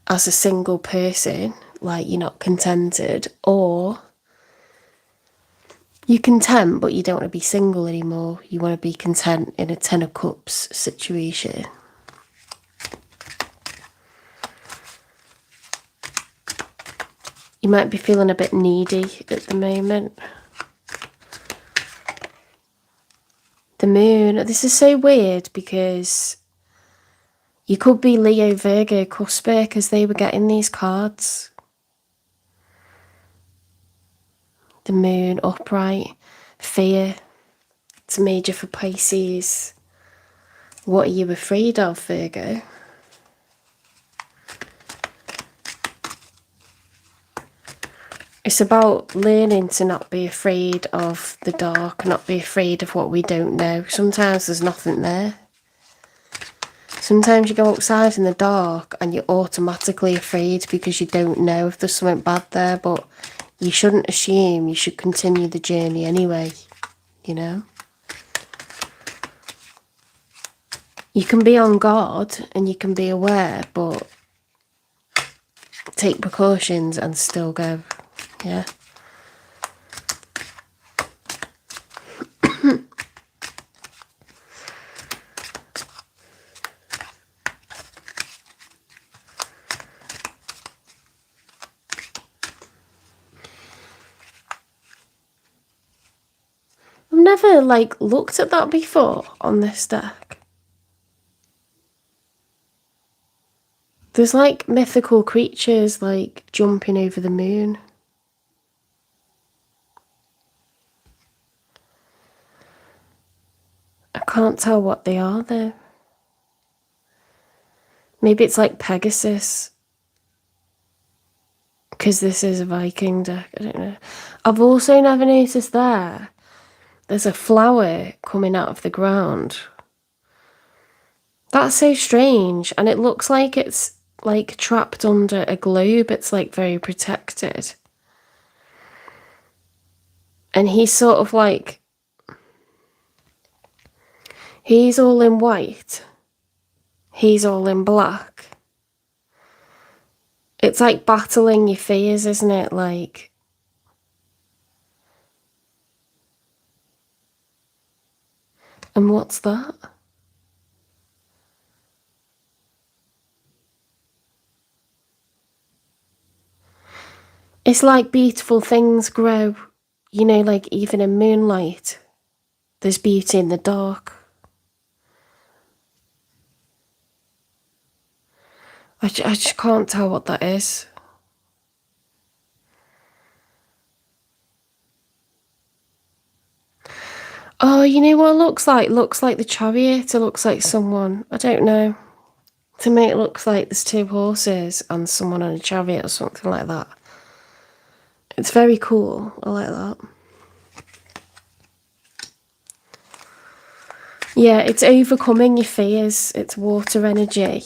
A: as a single person, like you're not contented, or you're content but you don't want to be single anymore. You want to be content in a 10 of Cups situation. You might be feeling a bit needy at the moment. The moon, this is so weird because you could be Leo, Virgo, Cusper because they were getting these cards. The moon, upright, fear, it's major for Pisces. What are you afraid of, Virgo? It's about learning to not be afraid of the dark, not be afraid of what we don't know. Sometimes there's nothing there. Sometimes you go outside in the dark and you're automatically afraid because you don't know if there's something bad there, but you shouldn't assume. You should continue the journey anyway, you know? You can be on guard and you can be aware, but take precautions and still go, yeah? I've never, like, looked at that before on this deck. There's, like, mythical creatures, like, jumping over the moon. I can't tell what they are, though. Maybe it's like Pegasus. Because this is a Viking deck, I don't know. I've also never noticed there's a flower coming out of the ground. That's so strange. And it looks like it's like trapped under a globe. It's like very protected. And he's sort of like, he's all in white. He's all in black. It's like battling your fears, isn't it? Like, and what's that? It's like beautiful things grow, you know, like even in moonlight, there's beauty in the dark. I just can't tell what that is. Oh, you know what it looks like? Looks like the Chariot. It looks like someone. I don't know. To me, it looks like there's two horses and someone on a chariot or something like that. It's very cool. I like that. Yeah, it's overcoming your fears. It's water energy.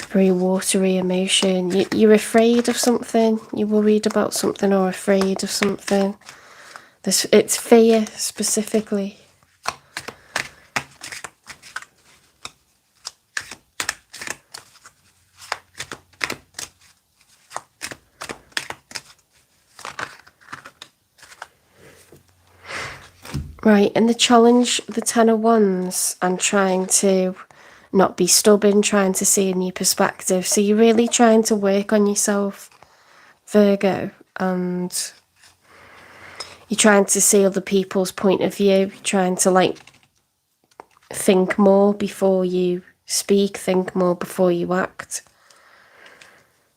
A: Very watery emotion. You're afraid of something. You're worried about something or afraid of something. It's fear specifically. Right, and the challenge, the Ten of Wands, and trying to not be stubborn, trying to see a new perspective. So you're really trying to work on yourself, Virgo, and you're trying to see other people's point of view. You're trying to like think more before you speak, think more before you act.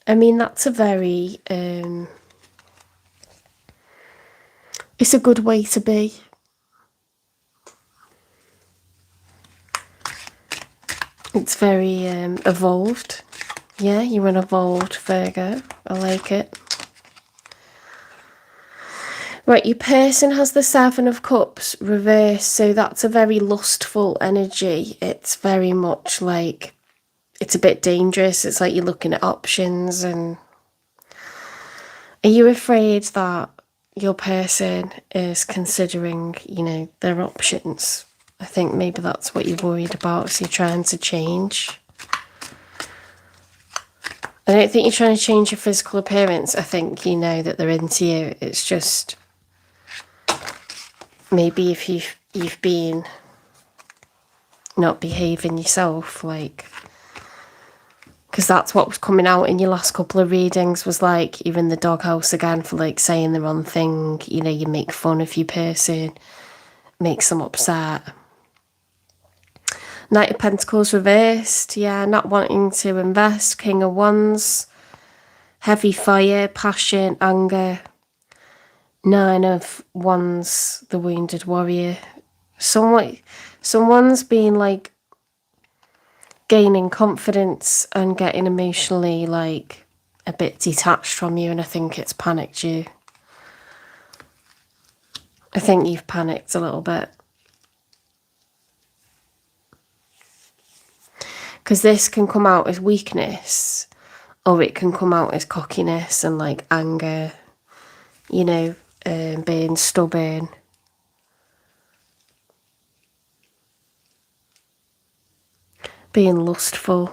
A: I mean, that's a very, it's a good way to be. It's very evolved. Yeah, you're an evolved Virgo. I like it. Right, your person has the Seven of Cups reversed, so that's a very lustful energy. It's very much like, it's a bit dangerous. It's like you're looking at options. And are you afraid that your person is considering, you know, their options? I think maybe that's what you're worried about, so you're trying to change. I don't think you're trying to change your physical appearance. I think you know that they're into you. It's just maybe if you've been not behaving yourself, like, because that's what was coming out in your last couple of readings, was like you're in the doghouse again for like saying the wrong thing. You know, you make fun of your person, makes them upset. Knight of Pentacles reversed, yeah, not wanting to invest. King of Wands, heavy fire, passion, anger. Nine of Wands, the wounded warrior. Someone's been like gaining confidence and getting emotionally like a bit detached from you, and I think it's panicked you. I think you've panicked a little bit. Because this can come out as weakness, or it can come out as cockiness and like anger, you know, being stubborn. Being lustful.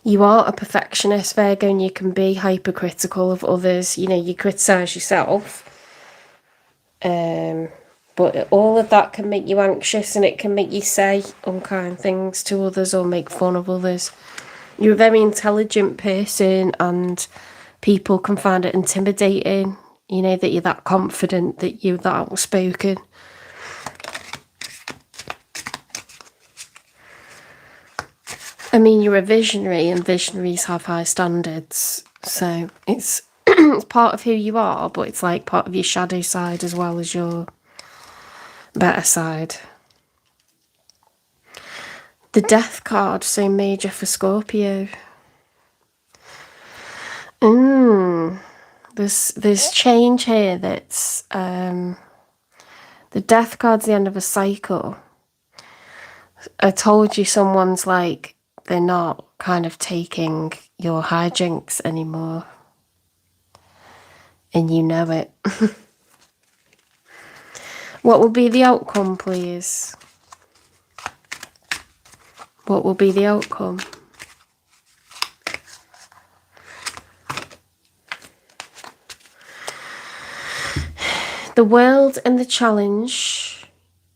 A: You are a perfectionist, Virgo, and you can be hypercritical of others. You know, you criticise yourself. But all of that can make you anxious, and it can make you say unkind things to others or make fun of others. You're a very intelligent person, and people can find it intimidating, you know, that you're that confident, that you're that outspoken. I mean, you're a visionary, and visionaries have high standards. So it's, it's part of who you are, but it's like part of your shadow side as well as your better side. The Death card, so major for Scorpio. There's change here. That's the Death card's the end of a cycle. I told you someone's like, they're not kind of taking your hijinks anymore. And you know it. What will be the outcome, please? What will be the outcome? The World and the Challenge.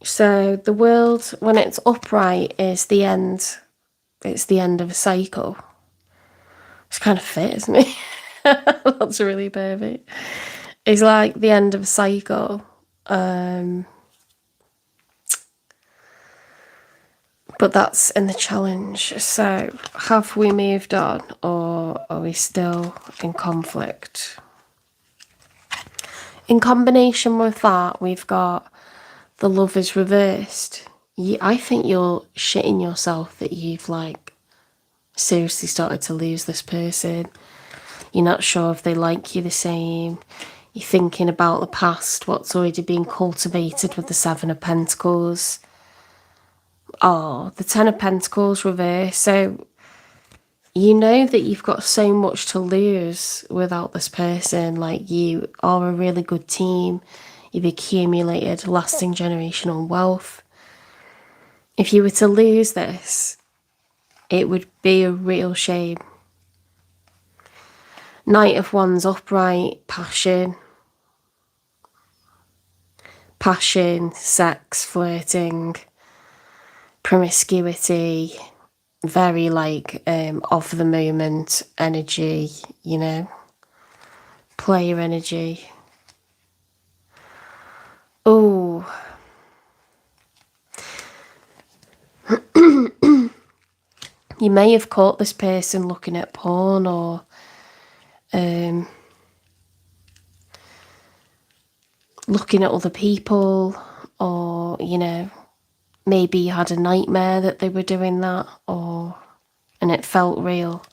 A: So the World, when it's upright, is the end. It's the end of a cycle. It's kind of fit, isn't it? That's really perfect. It's like the end of a cycle. But that's in the challenge. So have we moved on, or are we still in conflict? In combination with that, we've got the Lovers reversed. I think you're shitting yourself that you've like seriously started to lose this person. You're not sure if they like you the same. You're thinking about the past, what's already been cultivated with the Seven of Pentacles. Oh, the Ten of Pentacles reverse. So you know that you've got so much to lose without this person. Like, you are a really good team. You've accumulated lasting generational wealth. If you were to lose this, it would be a real shame. Knight of Wands upright, passion, sex, flirting, promiscuity, very like of the moment energy, you know, player energy. Oh, you may have caught this person looking at porn, or looking at other people, or, you know, maybe you had a nightmare that they were doing that, and it felt real,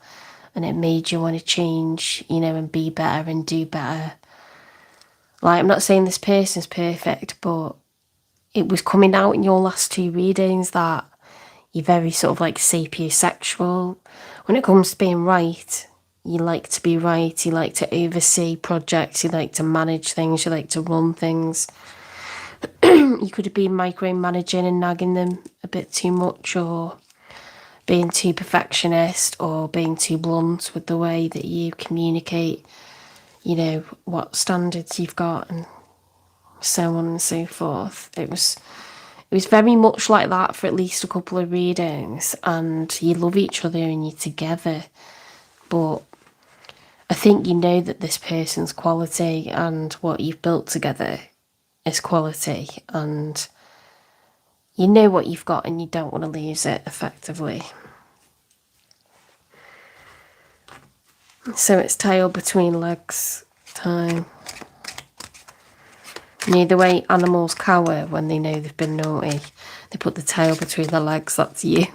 A: and it made you want to change, you know, and be better and do better. Like, I'm not saying this person's perfect, but it was coming out in your last two readings that you're very sort of like sapiosexual. When it comes to being right, you like to be right, you like to oversee projects, you like to manage things, you like to run things. You could have been micromanaging and nagging them a bit too much, or being too perfectionist, or being too blunt with the way that you communicate, you know, what standards you've got, and so on and so forth. It was very much like that for at least a couple of readings, and you love each other and you're together. But I think you know that this person's quality, and what you've built together is quality, and you know what you've got and you don't want to lose it effectively. So it's tail between legs time. You know, the way animals cower when they know they've been naughty, they put the tail between their legs. That's you.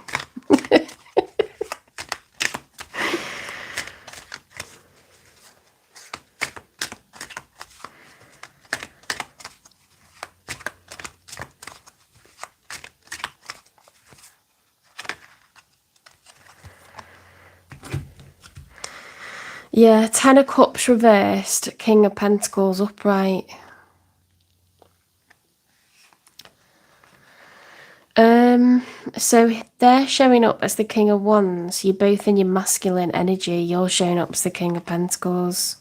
A: Yeah, Ten of Cups reversed, King of Pentacles upright. So they're showing up as the King of Wands. You're both in your masculine energy. You're showing up as the King of Pentacles.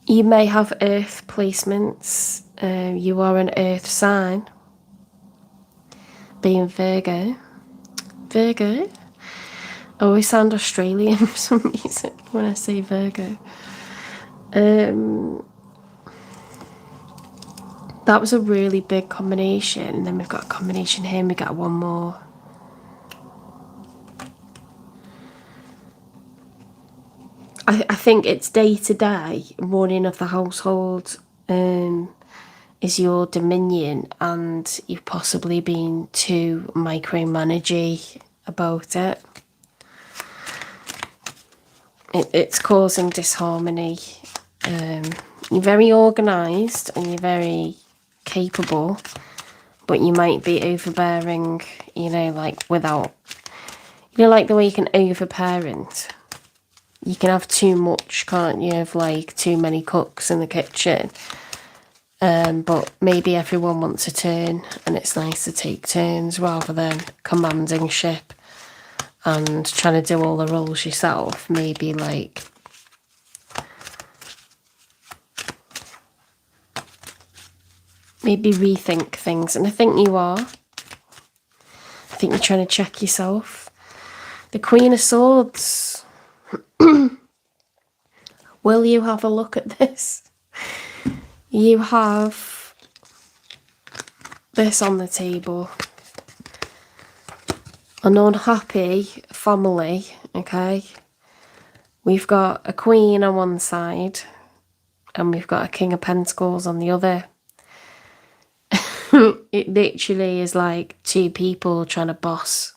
A: You may have earth placements. You are an earth sign. Being Virgo. Virgo? I always sound Australian for some reason when I say Virgo. That was a really big combination. And then we've got a combination here and we got one more. I think it's day to day running of the household is your dominion, and you've possibly been too micromanagey about it. It's causing disharmony. You're very organised and you're very capable, but you might be overbearing, you know, like without, you know, like the way you can overparent. You can have too much, can't you, of like too many cooks in the kitchen. But maybe everyone wants a turn, and it's nice to take turns rather than commanding ship and trying to do all the roles yourself. Maybe like rethink things, and I think you are. I think you're trying to check yourself. The Queen of Swords. Will you have a look at this? You have this on the table. An unhappy family, okay? We've got a queen on one side and we've got a king of pentacles on the other. It literally is like two people trying to boss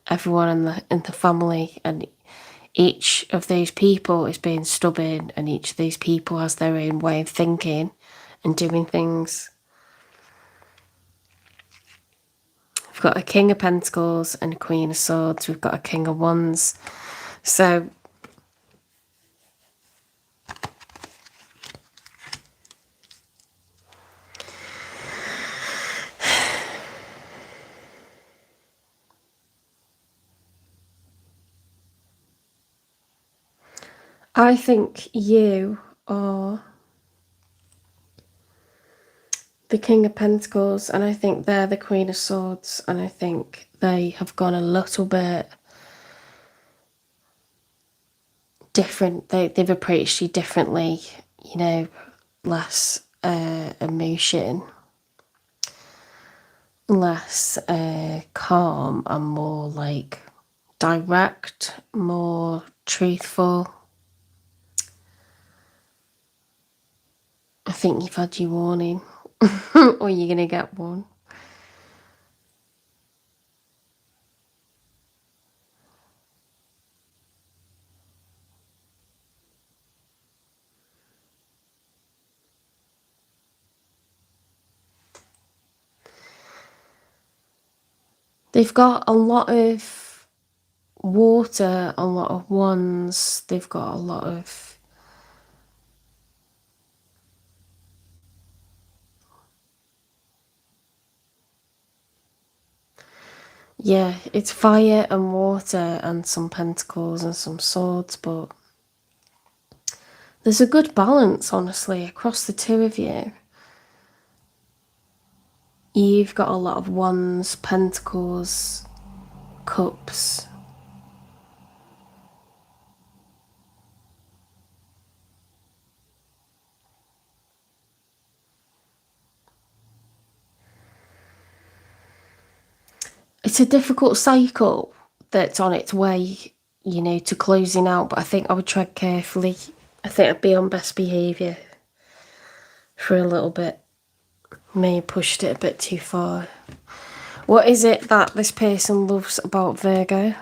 A: everyone in the family, and each of those people is being stubborn, and each of those people has their own way of thinking and doing things. We've got a king of pentacles and a queen of swords. We've got a king of wands. So I think you are the king of pentacles, and I think they're the queen of swords, and I think they have gone a little bit different. They've approached you differently, you know, less emotion, less calm, and more like direct, more truthful. I think you've had your warning, or you're gonna get one. They've got a lot of water, a lot of wands. They've got a lot of yeah, it's fire and water and some pentacles and some swords, but there's a good balance, honestly, across the two of you. You've got a lot of wands, pentacles, cups. It's a difficult cycle that's on its way, you know, to closing out, but I think I would tread carefully. I think I'd be on best behaviour for a little bit. May have pushed it a bit too far. What is it that this person loves about Virgo?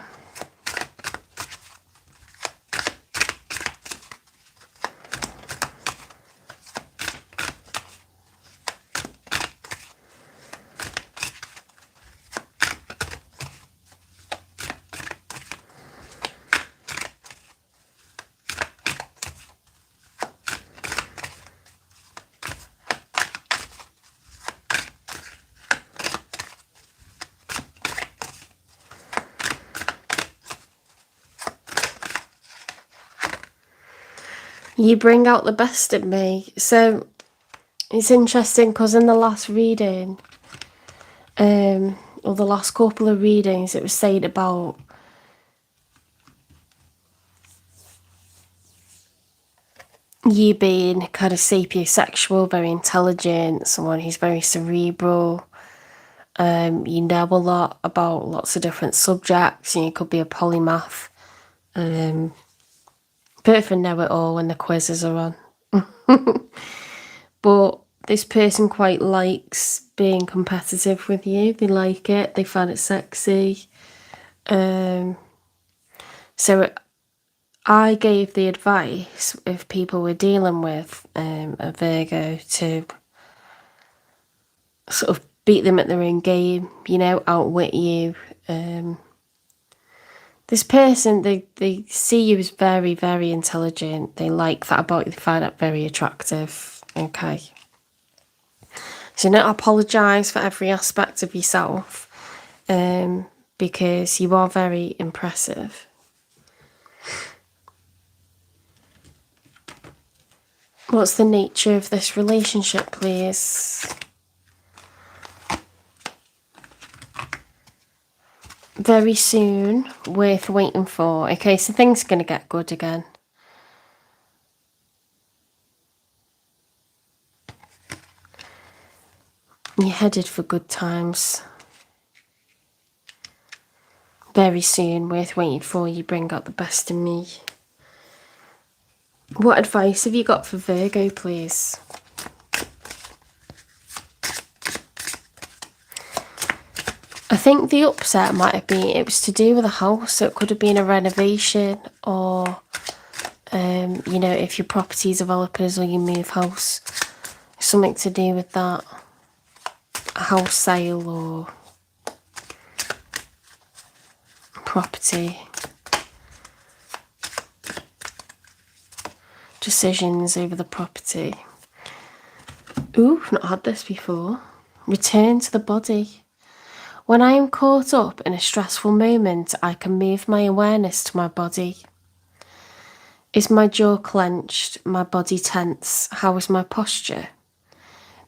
A: You bring out the best in me. So it's interesting because in the last reading, or the last couple of readings, it was saying about you being kind of sapiosexual, very intelligent, someone who's very cerebral. You know a lot about lots of different subjects. You could be a polymath. Bit of a know-it-all when the quizzes are on. But this person quite likes being competitive with you. They like it. They find it sexy. So I gave the advice, if people were dealing with a Virgo, to sort of beat them at their own game, you know, outwit you. This person, they see you as very, very intelligent. They like that about you. They find that very attractive. Okay. So don't apologise for every aspect of yourself, because you are very impressive. What's the nature of this relationship, please? Very soon, worth waiting for. Okay, so things are going to get good again. You're headed for good times. Very soon, worth waiting for. You bring out the best in me. What advice have you got for Virgo, please? I think the upset might have been, it was to do with a house, so it could have been a renovation or, you know, if your property's developers or you move house, something to do with that. A house sale or property. Decisions over the property. Ooh, I've not had this before. Return to the body. When I am caught up in a stressful moment, I can move my awareness to my body. Is my jaw clenched, my body tense? How is my posture?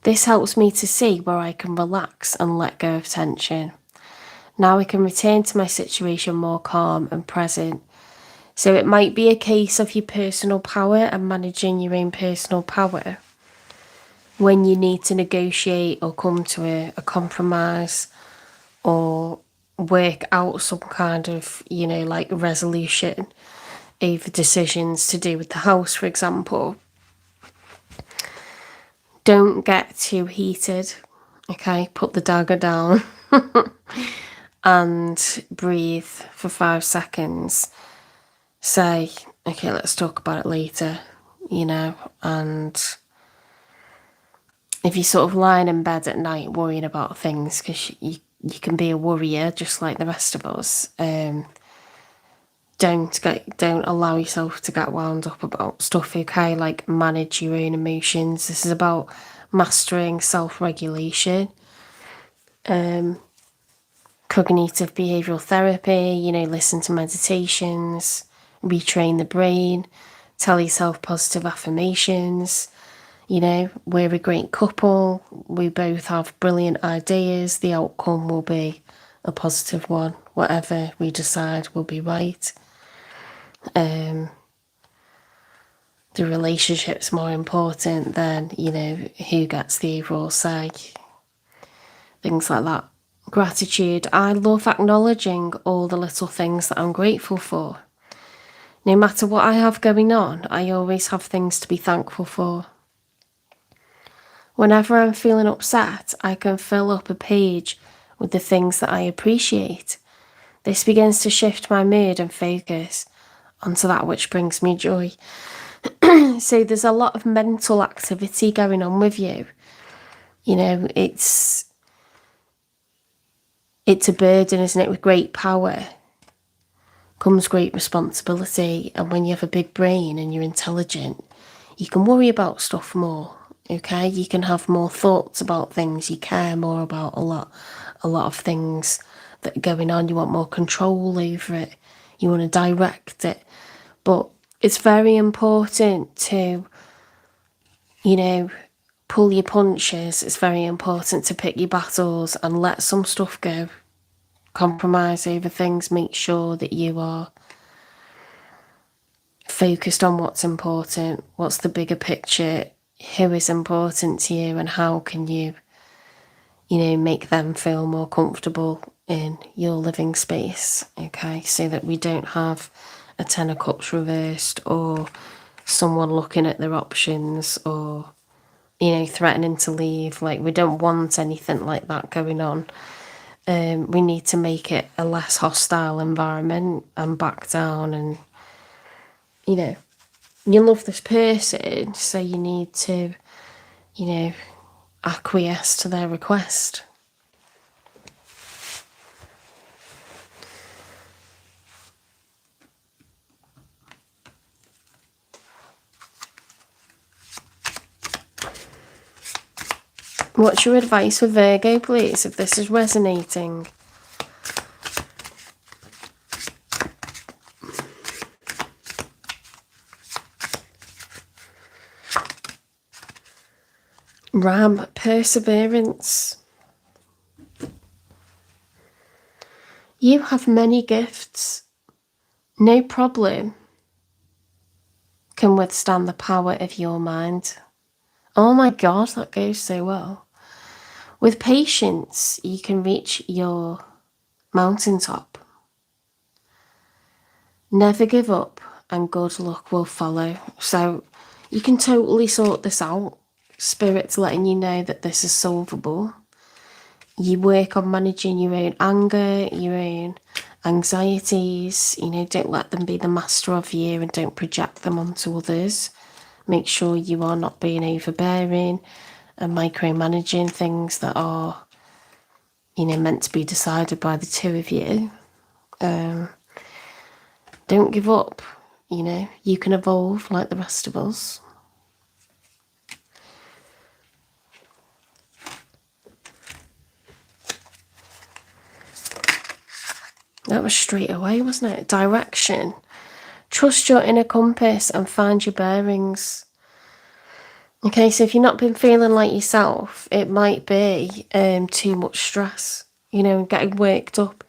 A: This helps me to see where I can relax and let go of tension. Now I can return to my situation more calm and present. So it might be a case of your personal power and managing your own personal power when you need to negotiate or come to a compromise or work out some kind of, you know, like resolution over decisions to do with the house, for example. Don't get too heated, okay? Put the dagger down and breathe for 5 seconds. Say, okay, let's talk about it later, you know, and if you're sort of lying in bed at night worrying about things, because you can be a worrier just like the rest of us, don't allow yourself to get wound up about stuff, okay? Like, manage your own emotions. This is about mastering self-regulation. Cognitive behavioral therapy, you know, listen to meditations, retrain the brain, tell yourself positive affirmations. You know, we're a great couple. We both have brilliant ideas. The outcome will be a positive one. Whatever we decide will be right. The relationship's more important than, you know, who gets the overall say. Things like that. Gratitude. I love acknowledging all the little things that I'm grateful for. No matter what I have going on, I always have things to be thankful for. Whenever I'm feeling upset, I can fill up a page with the things that I appreciate. This begins to shift my mood and focus onto that which brings me joy. So there's a lot of mental activity going on with you. You know, it's a burden, isn't it? With great power comes great responsibility. And when you have a big brain and you're intelligent, you can worry about stuff more. Okay, you can have more thoughts about things. You care more about a lot of things that are going on. You want more control over it. You want to direct it. But it's very important to, you know, pull your punches. It's very important to pick your battles and let some stuff go. Compromise over things. Make sure that you are focused on what's important. What's the bigger picture? Who is important to you, and how can you, you know, make them feel more comfortable in your living space, okay? So that we don't have a 10 of cups reversed, or someone looking at their options, or, you know, threatening to leave. Like, we don't want anything like that going on. We need to make it a less hostile environment and back down, and, you know, you love this person, so you need to, you know, acquiesce to their request. What's your advice for Virgo, please, if this is resonating? Ram, perseverance. You have many gifts. No problem can withstand the power of your mind. Oh my God, that goes so well. With patience, you can reach your mountaintop. Never give up and good luck will follow. So you can totally sort this out. Spirit's letting you know that this is solvable. You work on managing your own anger, your own anxieties. Don't let them be the master of you and don't project them onto others. Make sure you are not being overbearing and micromanaging things that are, meant to be decided by the two of you. Don't give up. You can evolve like the rest of us. That was straight away, wasn't it? Direction. Trust your inner compass and find your bearings. Okay, so if you've not been feeling like yourself, it might be too much stress, getting worked up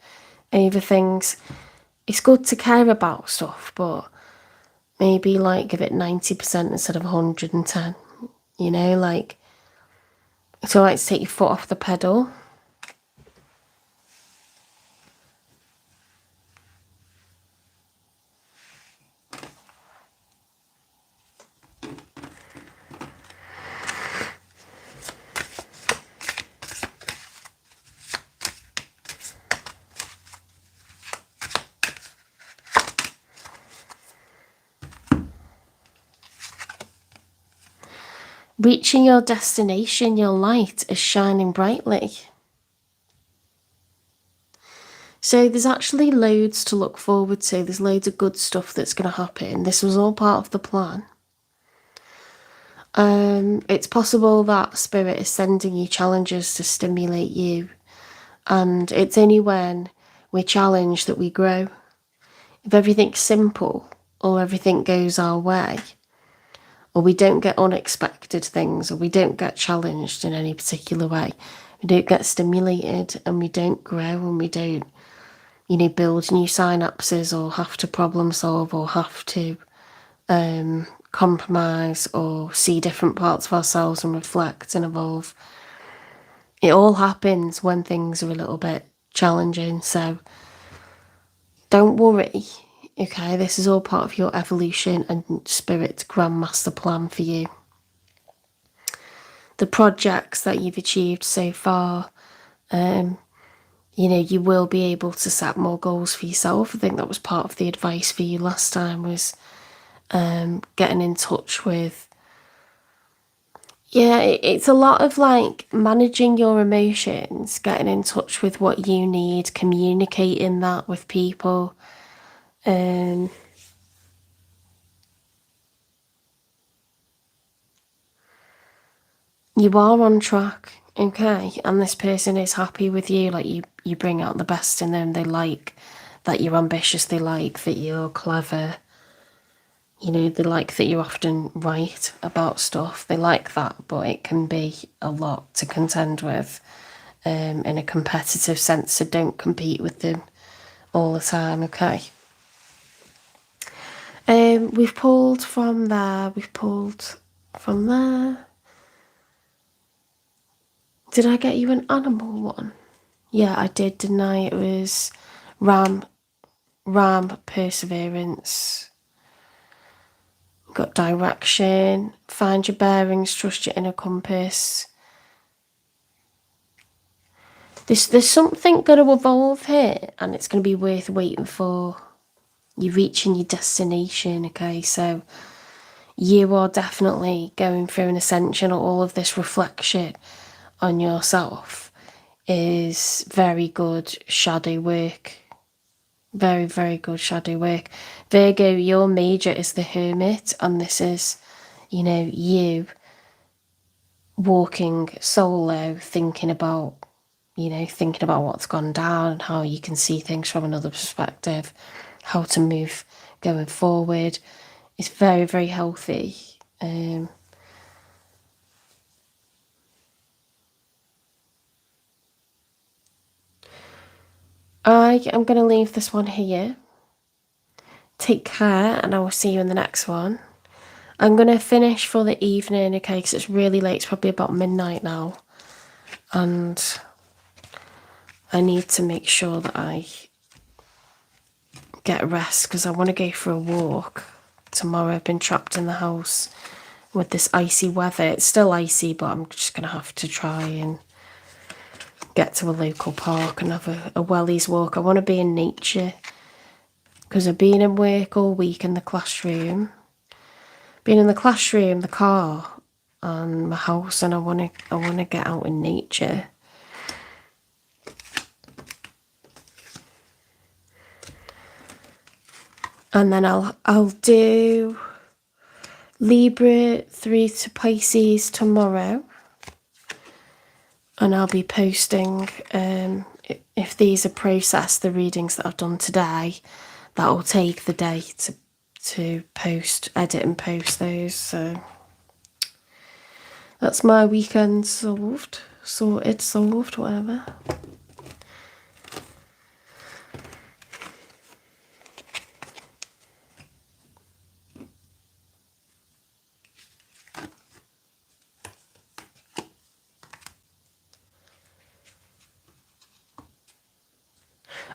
A: over things. It's good to care about stuff, but maybe give it 90% instead of 110. It's alright to take your foot off the pedal. Reaching your destination, your light is shining brightly. So there's actually loads to look forward to. There's loads of good stuff that's going to happen. This was all part of the plan. It's possible that Spirit is sending you challenges to stimulate you. And it's only when we're challenged that we grow. If everything's simple or everything goes our way, or we don't get unexpected things, or we don't get challenged in any particular way, we don't get stimulated and we don't grow and we don't, build new synapses or have to problem solve or have to compromise or see different parts of ourselves and reflect and evolve. It all happens when things are a little bit challenging. So don't worry. Okay, this is all part of your evolution and Spirit's grand master plan for you. The projects that you've achieved so far, you will be able to set more goals for yourself. I think that was part of the advice for you last time, was getting in touch with, it's a lot of managing your emotions, getting in touch with what you need, communicating that with people. You are on track, okay, and this person is happy with you. You bring out the best in them. They like that you're ambitious. They like that you're clever. They like that you're often right about stuff. They like that, but it can be a lot to contend with in a competitive sense, so don't compete with them all the time, okay? We've pulled from there, we've pulled from there. Did I get you an animal one? Yeah, I did, didn't I? It was Ram, Perseverance. Got direction, find your bearings, trust your inner compass. There's something going to evolve here, and it's going to be worth waiting for. You're reaching your destination, okay? So you are definitely going through an ascension. All of this reflection on yourself is very good shadow work. Very, very good shadow work. Virgo, your major is the Hermit, and this is, you walking solo, thinking about what's gone down and how you can see things from another perspective, how to move going forward. It's very, very healthy. I am going to leave this one here. Take care, and I will see you in the next one. I'm going to finish for the evening, okay, because it's really late. It's probably about midnight now. and I need to make sure that I get rest because I want to go for a walk tomorrow. I've been trapped in the house with this icy weather. It's still icy, but I'm just going to have to try and get to a local park and have a wellies walk. I want to be in nature because I've been in work all week in the classroom. Been in the classroom, the car, and my house, and I want to get out in nature. And then I'll do Libra through to Pisces tomorrow, and I'll be posting if these are processed, the readings that I've done today. That'll take the day to post, edit and post those. So that's my weekend solved, sorted, solved, whatever.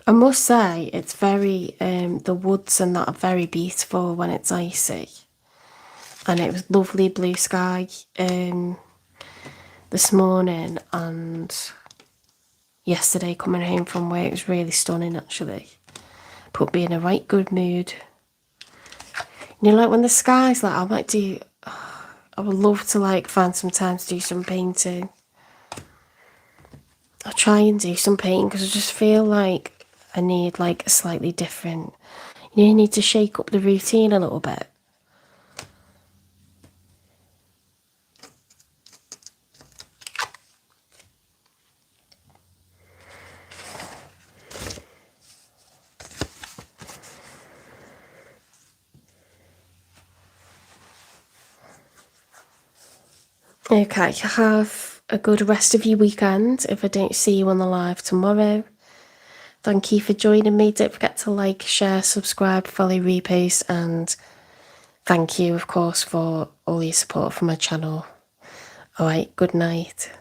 A: I must say, it's very, the woods and that are very beautiful when it's icy. And it was lovely blue sky this morning, and yesterday coming home from work, it was really stunning actually. Put me in a right good mood. You know, like when the sky's like, I would love to like find some time to do some painting. I'll try and do some painting because I just feel like I need like a slightly different, you need to shake up the routine a little bit. Okay, have a good rest of your weekend if I don't see you on the live tomorrow. Thank you for joining me. Don't forget to like, share, subscribe, follow, repost, and thank you, of course, for all your support for my channel. Alright, good night.